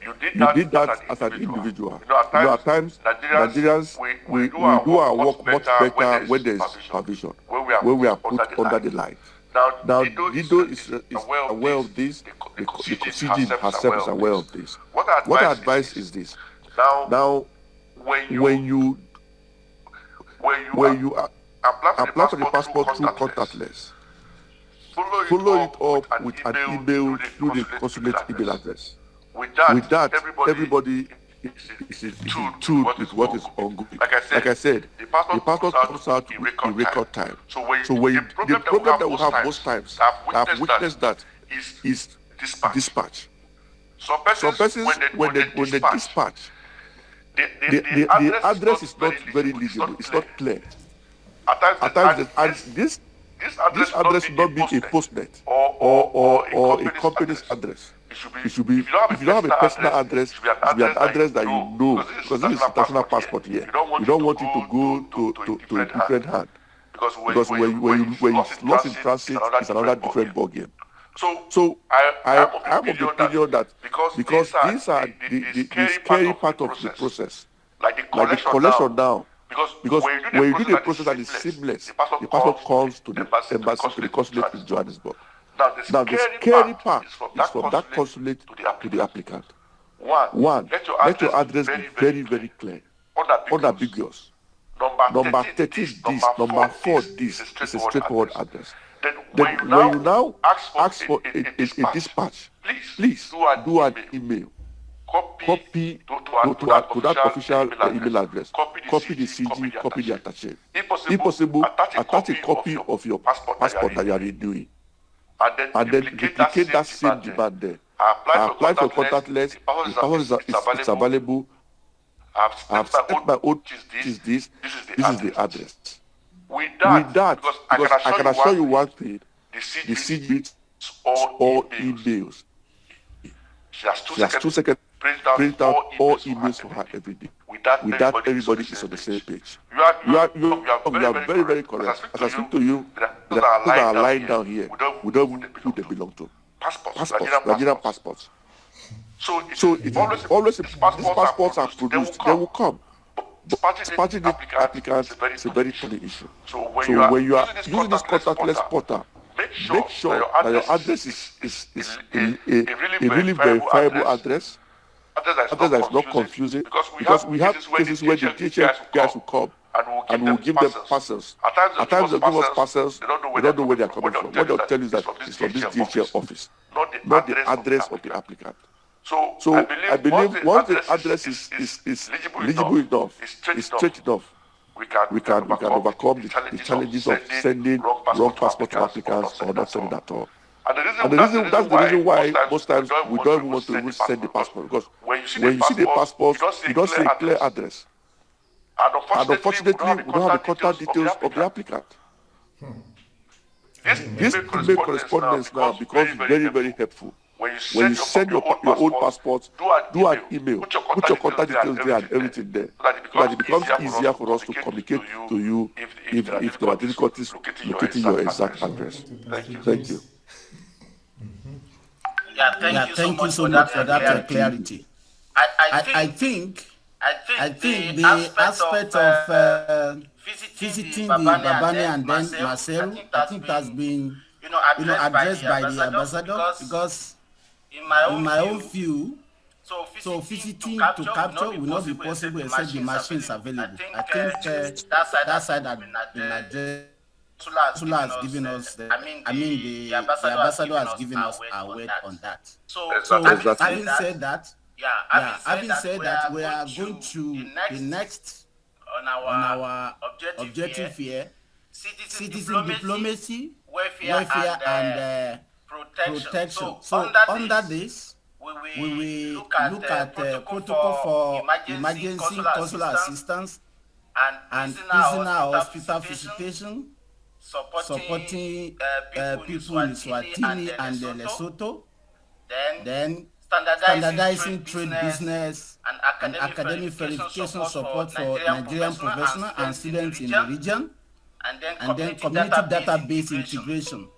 You did that as an individual. At times, Nigerians, we do our work much better when there is supervision, when we are put under the light. Now, NIDO is aware of this. The CG herself is aware of this. What advice is this? Now, when you apply for the passport through contactless, follow it up with an email through the consulate email address. With that, everybody is in tune with what is ongoing. Like I said, the passport comes out in record time. So the problem that we have most times, I've witnessed that, is dispatch. Some persons, when they dispatch, the address is not very legible. It's not clear. At times, this address should not be a postnet or a company's address. It should be, if you don't have a personal address, it should be an address that you know, because this is international passport here. You don't want it to go to a different hand, because when you lost in transit, it's another different ballgame. So I am of the opinion that because these are the scary part of the process, like the collection now, because when you do the process and it's seamless, the passport comes to the embassy, to the consulate in Johannesburg. Now the scary part is from that consulate to the applicant. One, let your address be very, very clear, unambiguous. Number 13 this, number 4 this is a straightforward address. Then when you now ask for a dispatch, please do an email. Copy to that official email address. Copy the CG, copy the attaché. If possible, attach a copy of your passport that you are renewing. And then duplicate that same demand there. I applied for contactless, the passport is available. I've sent my oath, this is the address. With that, because I can assure you one thing, the CG reads all emails. She has 2 seconds print out all emails for her every day. With that, everybody is on the same page. You are very, very correct. As I speak to you, the people that are lying down here, we don't know who they belong to. Passports, Nigerian passports. So it's always if these passports are produced, they will come. Dispatching the applicants is a very funny issue. So when you are using this contactless portal, make sure that your address is a really verifiable address that is not confusing, because we have cases where the DHL guys will come and we'll give them parcels. At times they'll give us parcels, they don't know where they're coming from. What they'll tell you is that it's from this DHL office, not the address of the applicant. So I believe once the address is legible enough, is straight enough, we can overcome the challenges of sending wrong passport to applicants or not sending at all. And that's the reason why most times we don't even want to even send the passport, because when you see the passport, you don't see a clear address. And unfortunately, we don't have the contact details of the applicant. This email correspondence now becomes very, very helpful. When you send your own passport, do an email, put your contact details there and everything there, so that it becomes easier for us to communicate to you if there are difficulties locating your exact address. Thank you. Thank you so much for that clarity. I think the aspect of visiting the Babane and then Marcel, I think that's been addressed by the ambassador, because in my own view, so visiting to capture will not be possible except the machines available. I think that side has been addressed. Consular has given us, the ambassador has given us a word on that. So having said that, we are going to the next on our objective here, citizen diplomacy, welfare and protection. So under this, we will look at protocol for emergency consular assistance and prisoner hospital visitation, supporting people in Eswatini and Lesotho, then standardizing trade business and academic verification support for Nigerian professionals and students in the region, and then community database integration,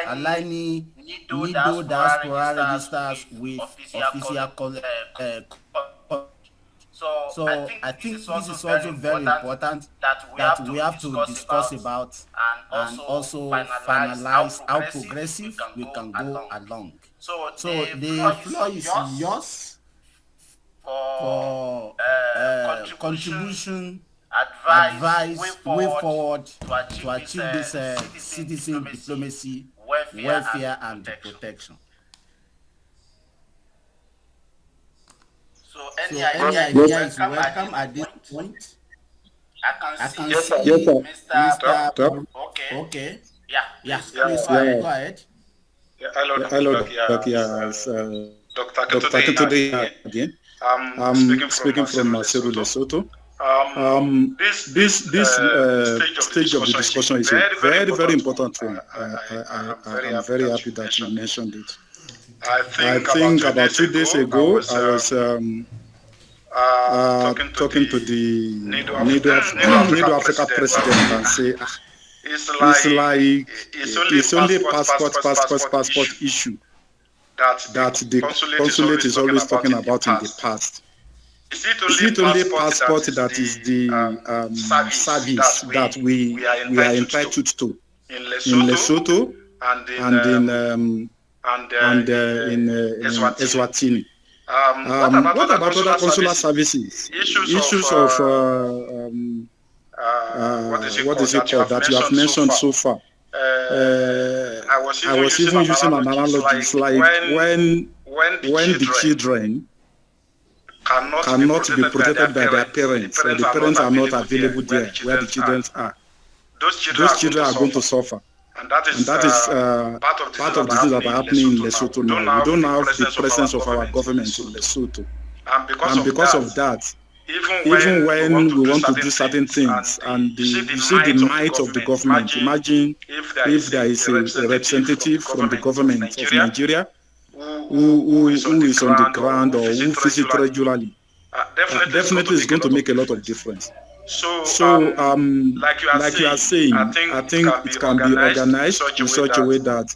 aligning NIDO diaspora registers with official So I think this is also very important that we have to discuss about and also finalize how progressive we can go along. So the floor is yours for contribution, advice, way forward to achieve this citizen diplomacy, welfare and protection. So any idea is welcome at this point. I can see Mr. Okay. Yeah. Please go ahead. Hello, Dr. Fatoye again. Speaking from Maseru, Lesotho. This stage of the discussion is a very, very important one. I'm very happy that you mentioned it. I think about 2 days ago, I was talking to the NIDO Africa president and say, it's only passport issue that the consulate is always talking about in the past. Is it only passport that is the service that we are entitled to in Lesotho and in Eswatini? What about other consular services? Issues of what is it called that you have mentioned so far? I was even using an analogy. It's like when the children cannot be protected by their parents, or the parents are not available there where the children are. Those children are going to suffer. And that is part of the things that are happening in Lesotho now. We don't have the presence of our government in Lesotho. And because of that, even when we want to do certain things, and you see the might of the government. Imagine if there is a representative from the government of Nigeria who is on the ground or who visits regularly. Definitely is going to make a lot of difference. So, like you are saying, I think it can be organized in such a way that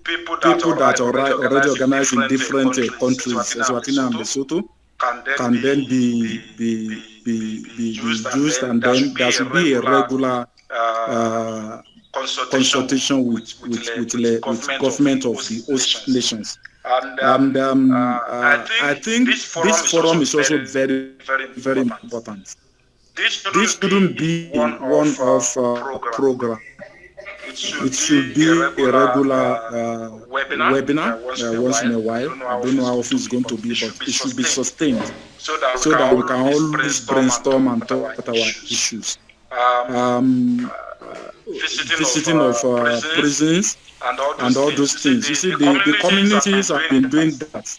people that are already organized in different countries, Eswatini and Lesotho, can then be used, and then there should be a regular consultation with government of the host nations. And I think this forum is also very, very important. This shouldn't be one-off program. It should be a regular webinar once in a while. I don't know how often it's going to be, but it should be sustained so that we can always brainstorm and talk about our issues. Visiting of prisons and all those things. You see, the communities have been doing that.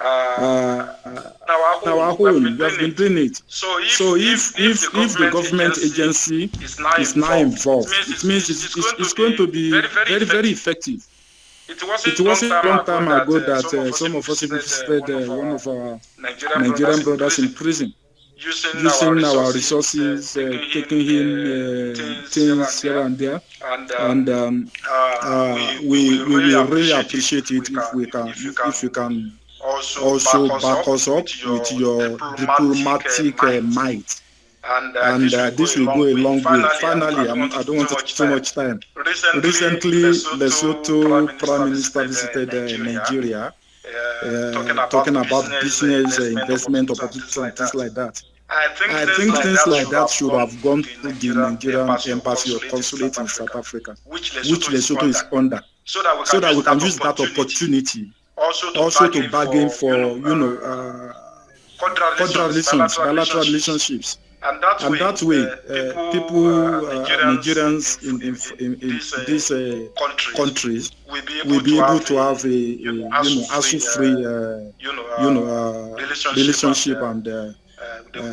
Our home, we have been doing it. So if the government agency is now involved, it means it's going to be very, very effective. It wasn't a long time ago that some of us even visited one of our Nigerian brothers in prison, using our resources, taking him things here and there, and we will really appreciate it if you can also back us up with your diplomatic might. And this will go a long way. Finally, I don't want to take too much time. Recently, Lesotho Prime Minister visited Nigeria, talking about business, investment opportunities and things like that. I think things like that should have gone through the Nigerian embassy or consulate in South Africa, which Lesotho is under, so that we can use that opportunity also to bargain for, bilateral relationships. And that way, people, Nigerians in these countries will be able to have a hassle-free, relationship, and they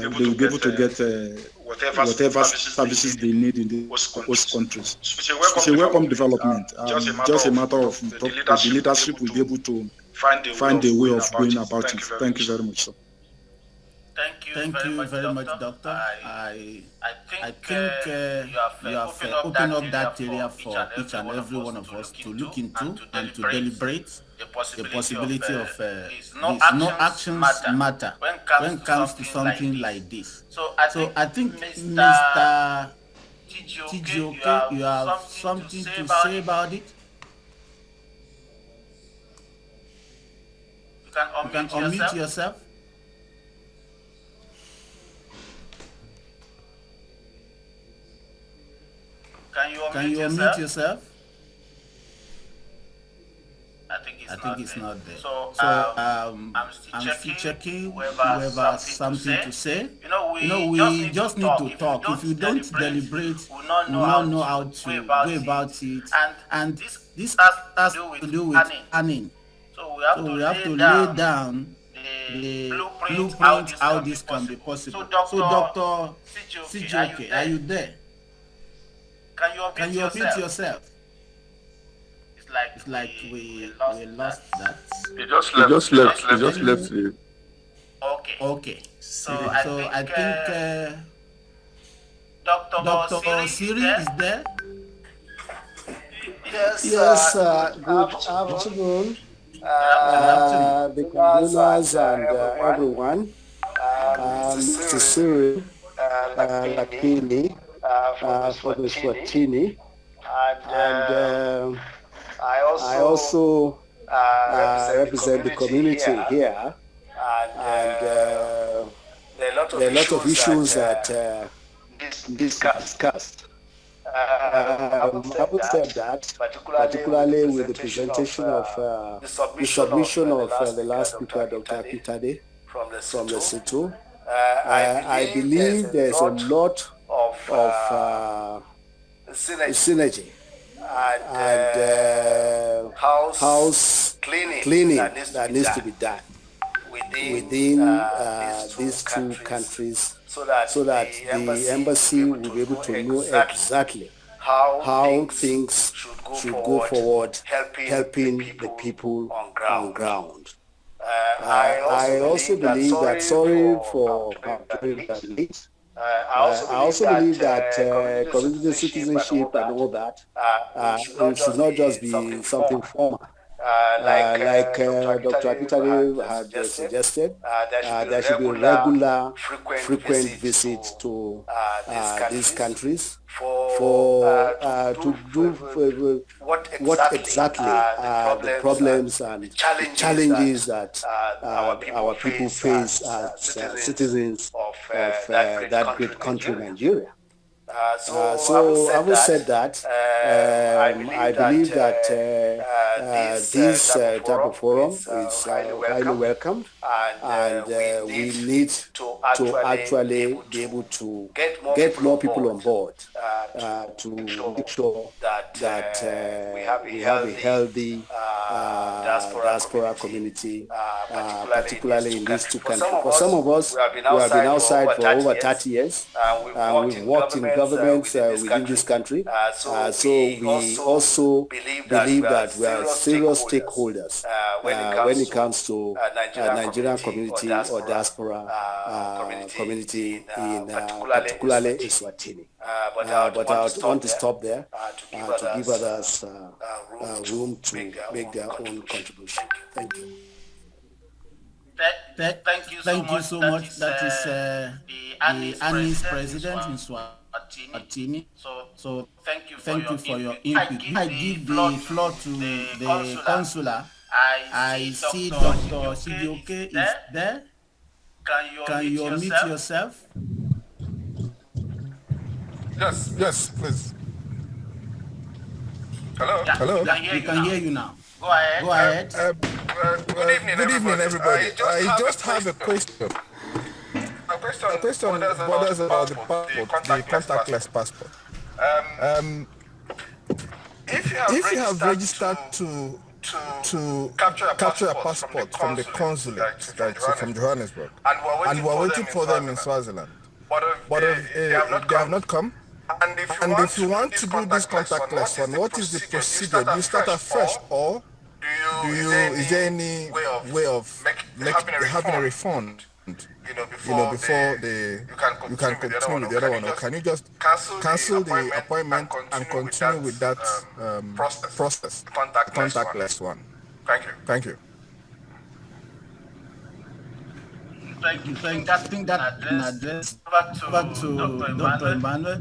will be able to get whatever services they need in those countries. It's a welcome development. Just a matter of the leadership will be able to find a way of going about it. Thank you very much, sir. Thank you very much, Doctor. I think you have opened up that area for each and every one of us to look into and to deliberate the possibility of this. No actions matter when it comes to something like this. So I think, Mr. Okey-Uche, you have something to say about it? You can unmute yourself. Can you unmute yourself? I think it's not there. So I'm still checking whoever has something to say. We just need to talk. If you don't deliberate, we will not know how to go about it. And this has to do with planning. So we have to lay down the blueprint how this can be possible. So Dr. Okey-Uche, are you there? Can you unmute yourself? It's like we lost that. He just left. Okay. So I think Dr. Siri is there. Yes, good afternoon, the consumers and everyone. Mr. Cyril Lakini for the Eswatini, and I also represent the community here, and there are a lot of issues that discussed. Having said that, particularly with the presentation of the submission of the last speaker, Dr. Akintade from Lesotho, I believe there's a lot of synergy and house cleaning that needs to be done within these two countries so that the embassy will be able to know exactly how things should go forward, helping the people on ground. I also believe that, sorry for joining that late, I also believe that community citizenship and all that, it should not just be something formal. Like Dr. Akitade had suggested, there should be regular, frequent visits to these countries to do what exactly are the problems and the challenges that our people face as citizens of that great country, Nigeria. So having said that, I believe that this type of forum is highly welcomed, and we need to actually be able to get more people on board to make sure that we have a healthy diaspora community, particularly in these two countries. For some of us, we have been outside for over 30 years, and we've worked in governments within this country. So we also believe that we are serious stakeholders when it comes to Nigerian community or diaspora community in particularly Eswatini. But I want to stop there to give others room to make their own contribution. Thank you. Thank you so much. That is the ANI's president in Eswatini. So thank you for your input. I give the floor to the consular. I see Dr. Okey-Uche is there. Can you unmute yourself? Yes, please. Hello? Yeah, Hello? We can hear you now. Go ahead. Good evening, everybody. I just have a question. A question borders about the passport, the contactless passport. If you have registered to capture a passport from the consulate, like from Johannesburg, and we're waiting for them in Swaziland, but they have not come, and if you want to do this contactless one, what is the procedure? Do you start afresh, or is there any way of having a refund? Before you can continue with the other one, or can you just cancel the appointment and continue with that process, the contactless one? Thank you. I think that an address back to Dr. Emmanuel.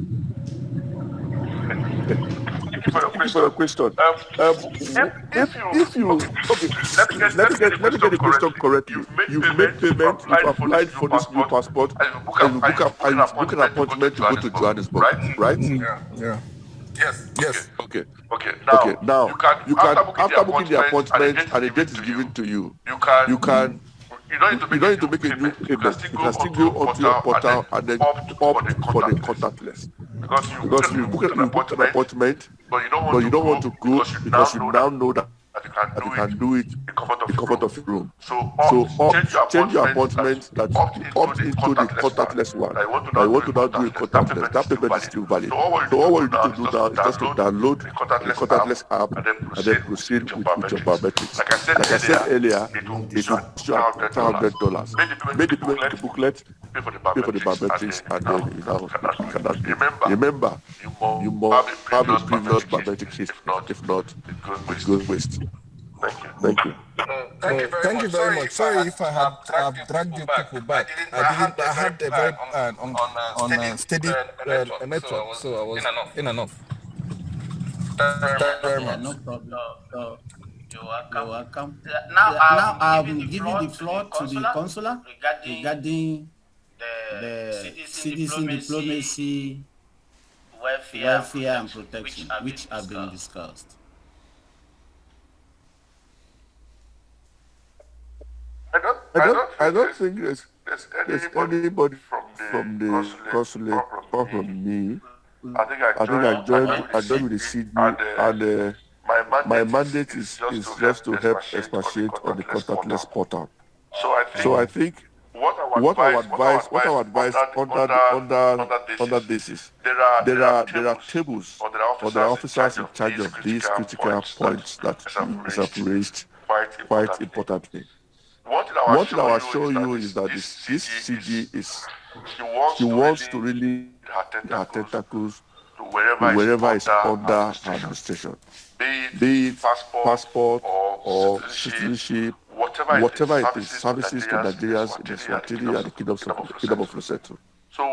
Thank you for your question. If you okay, let me get the question correctly. You've made payment, you've applied for this new passport, and you book an appointment to go to Johannesburg, right? Yeah. Yes. Okay. Now you can after booking the appointment and the date is given to you, you don't need to make a new payment. You can still go onto your portal and then opt for the contactless. Because you booked an appointment, but you don't want to go because you now know that you can do it in the comfort of your room. So change your appointment that opt into the contactless one. Now you want to now do a contactless. That payment is still valid. So all you need to do now is just to download the contactless app and then proceed with your biometrics. Like I said earlier, it will cost you $100. Make the payment with the booklet, pay for the biometrics, and then you cannot pay. Remember, you must have a previous biometric history. If not, it goes waste. Thank you. Thank you very much. Sorry if I have dragged you people back. I had a very on steady network, so I was in and off. Thank you very much. No problem. You're welcome. Now I'm giving the floor to the consular regarding the citizen diplomacy, welfare and protection, which have been discussed. I don't think there's anybody from the consulate or from me. I think I joined with the CD, and my mandate is just to help expatiate on the contactless portal. So So I think what our advice under this is there are tables or there are officers in charge of these critical points that you have raised quite importantly. What I will show you is that this CG is she wants to really her tentacles to wherever is under her administration, be it passport or citizenship, whatever it is, services to Nigerians in Eswatini and the Kingdom of Lesotho. So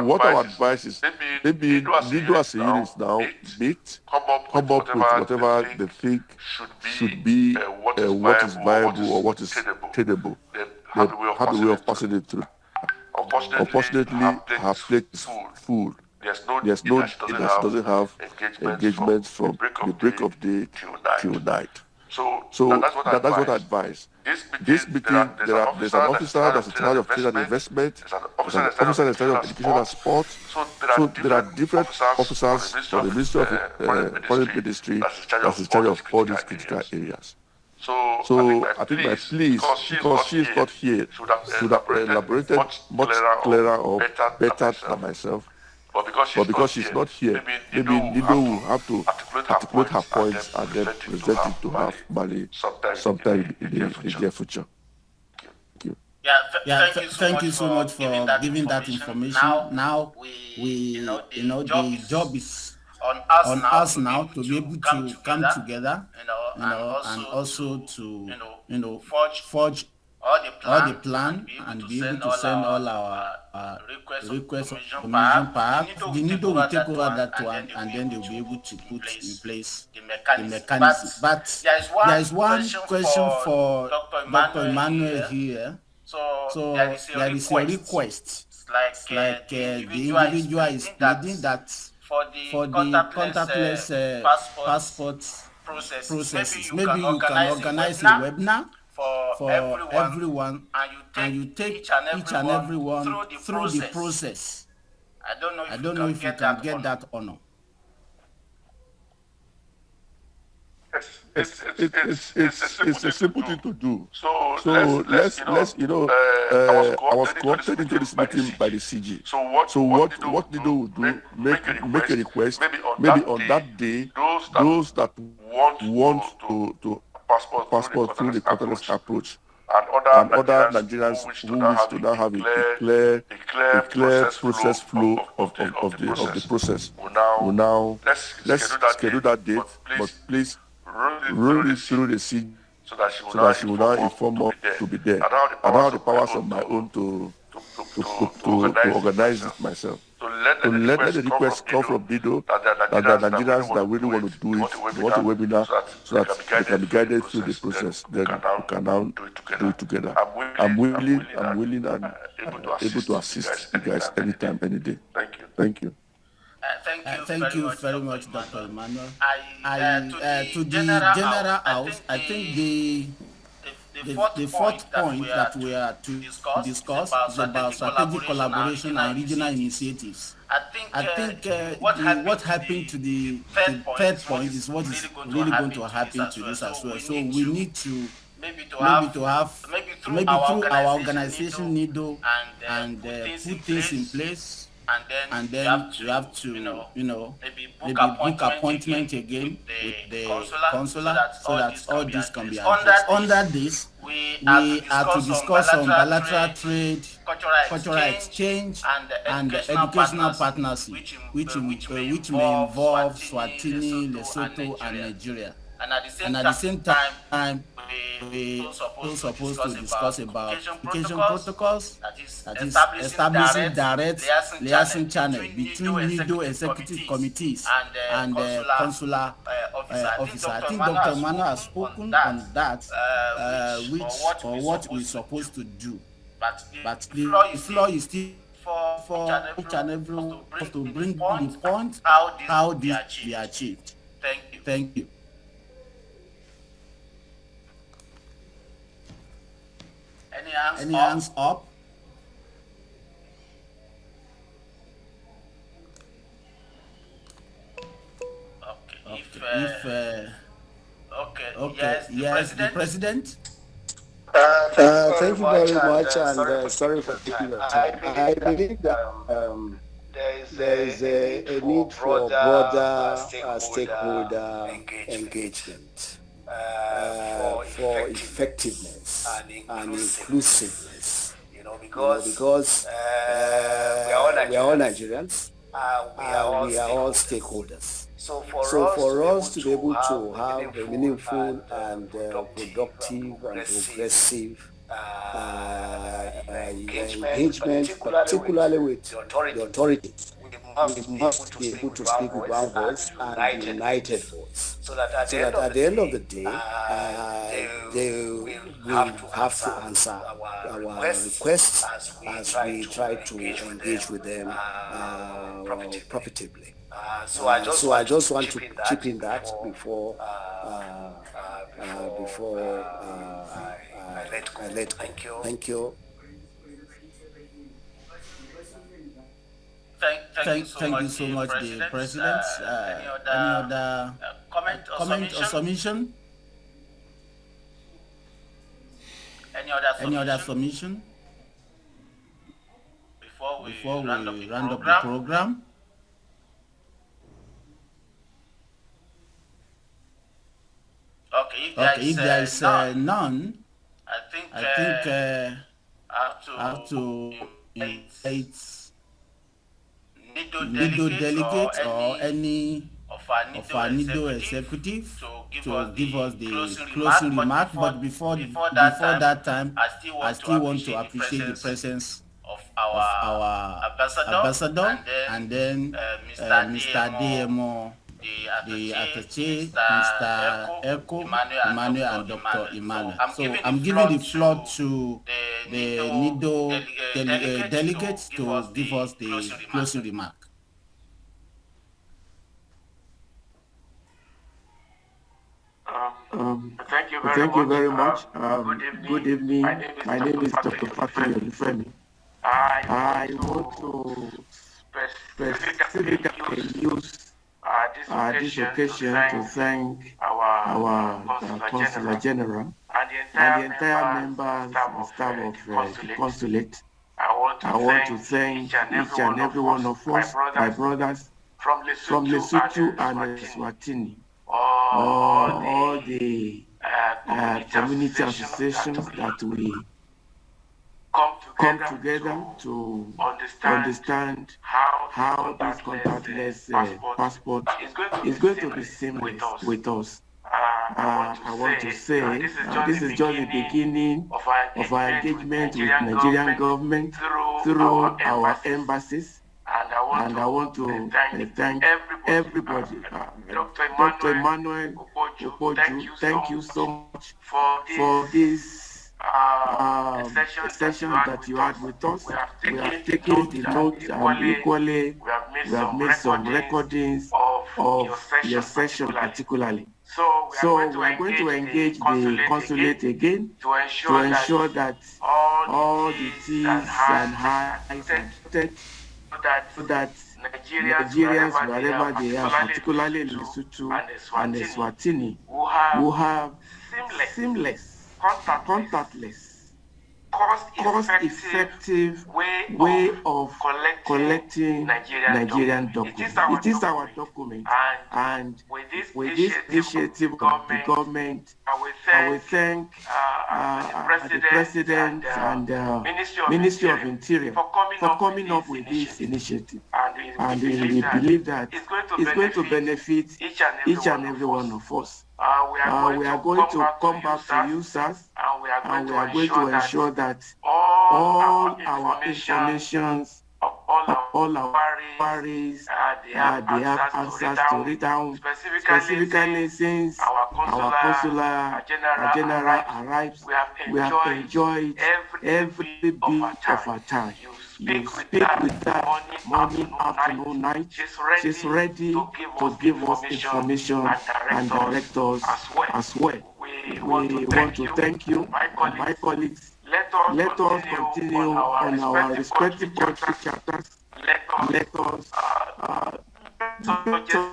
what our advice is, maybe NIDO as a unit now meet, come up with whatever they think should be what is viable or what is tenable. They have a way of passing it through. Unfortunately, her plate is full. There's no day that doesn't have engagements from the break of day till night. So that's what I advise. This meeting, there's an officer that's in charge of trade and investment, there's an officer in charge of education and sports. So there are different officers from the Ministry of Foreign Ministry that's in charge of all these critical areas. So I think my pleas, because she is not here, should have elaborated much clearer or better than myself. But because she's not here, maybe NIDO will have to articulate her points and then present it to her family sometime in the near future. Thank you so much for giving that information. Now the job is on us now to be able to come together, and also to forge all the plan and be able to send all our requests for permission. Perhaps the NIDO will take over that one, and then they'll be able to put in place the mechanism. But there is one question for Dr. Emmanuel here. So there is a request. It's like the individual is pleading that for the contactless passport processes, maybe you can organize a webinar for everyone, and you take each and every one through the process. I don't know if you can get that honor. It's a simple thing to do. So let's I was co-opted into this meeting by the CG. So what NIDO will do, make a request, maybe on that day, those that want to passport through the contactless approach, and other Nigerians who wish to now have a clear process flow of the process will now let's schedule that date, but please run it through the CG so that she will now inform us to be there. I don't have the powers of my own to organize it myself. So let the request come from NIDO that the Nigerians that really want to do it, they want a webinar so that they can be guided through the process. Then we can now do it together. I'm willing and able to assist you guys anytime, any day. Thank you. Thank you very much, Dr. Emmanuel. To the General House, I think the fourth point that we are to discuss is about strategic collaboration and regional initiatives. I think what happened to the third point is what is really going to happen to this as well. So we need to maybe through our organization NIDO and put things in place. And then you have to, maybe book appointment again with the consular so that all this can be addressed. Under this, we are to discuss on bilateral trade, cultural exchange, and educational partnership, which may involve Eswatini, Lesotho, and Nigeria. And at the same time, we are supposed to discuss about education protocols, that is establishing direct liaison channel between NIDO executive committees and consular officer. I think Dr. Emmanuel has spoken on that, what we're supposed to do. But the floor is still for each and every one to bring the point how this be achieved. Thank you. Any hands up? Okay. Yes, the president. Thank you very much, and sorry for taking your time. I believe that there is a need for broader stakeholder engagement for effectiveness and inclusiveness. Because we are all Nigerians, we are all stakeholders. So for us to be able to have a meaningful and productive and progressive engagement, particularly with the authorities, we must be able to speak with one voice and united voice, so that at the end of the day, they will have to answer our requests as we try to engage with them profitably. So I just want to chip in that before I let go. Thank you. Thank you so much, the President. Any other comment or submission? Any other submission? Before we round up the program? Okay, if there is none, I think I have to invite NIDO delegates or any of our NIDO executive to give us the closing remark. But before that time, I still want to appreciate the presence of our ambassador and then Mr. DMO, the attaché, Mr. Eko, Emmanuel, and Dr. Emmanuel. So I'm giving the floor to the NIDO delegates to give us the closing remark. Thank you very much. Good evening. My name is Dr. Fatoye Olufemi. I want to specifically use this occasion to thank our Consular General and the entire members and staff of the consulate. I want to thank each and every one of us, my brothers from Lesotho and Eswatini, all the community associations that we come together to understand how this contactless passport is going to be seamless with us. I want to say this is just the beginning of our engagement with Nigerian government through our embassies. And I want to thank everybody. Dr. Emmanuel, Okey-Uche, thank you so much for this session that you had with us. We have taken the notes and equally we have made some recordings of your session particularly. So we are going to engage the consulate again to ensure that all the T's and I's are tested, so that Nigerians, wherever they are, particularly in Lesotho and Eswatini, will have seamless, contactless, cost-effective way of collecting Nigerian documents. It is our document, and with this initiative of the government, I will thank the President and Ministry of Interior for coming up with this initiative. And we believe that it's going to benefit each and every one of us. We are going to come back to you, sirs, and we are going to ensure that all our informations, all our queries, they have answers to read down, specifically since our Consular General arrives. We have enjoyed every bit of our time. You speak with that morning, afternoon, night. She's ready to give us information and direct us as well. We want to thank you, my colleagues. Let us continue on our respective country chapters. Let us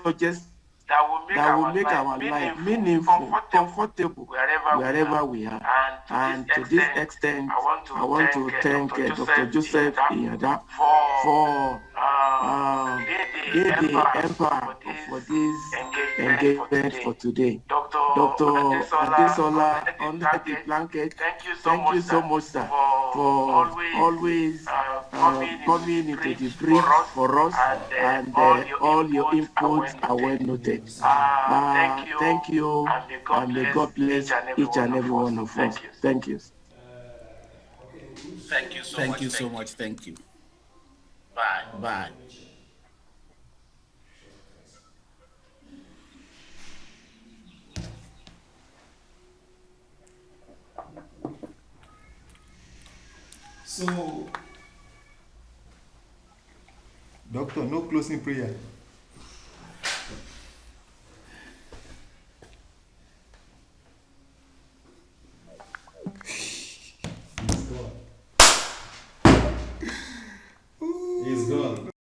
suggest that will make our life meaningful, comfortable wherever we are. And to this extent, I want to thank Dr. Joseph Iyada for being the emperor for this engagement for today. Dr. Adesola, under the blanket, thank you so much, sir, for always coming into the brief for us, and all your inputs are well noted. Thank you, and may God bless each and every one of us. Thank you. Thank you so much. Thank you. Bye. Bye. So, Doctor, no closing prayer.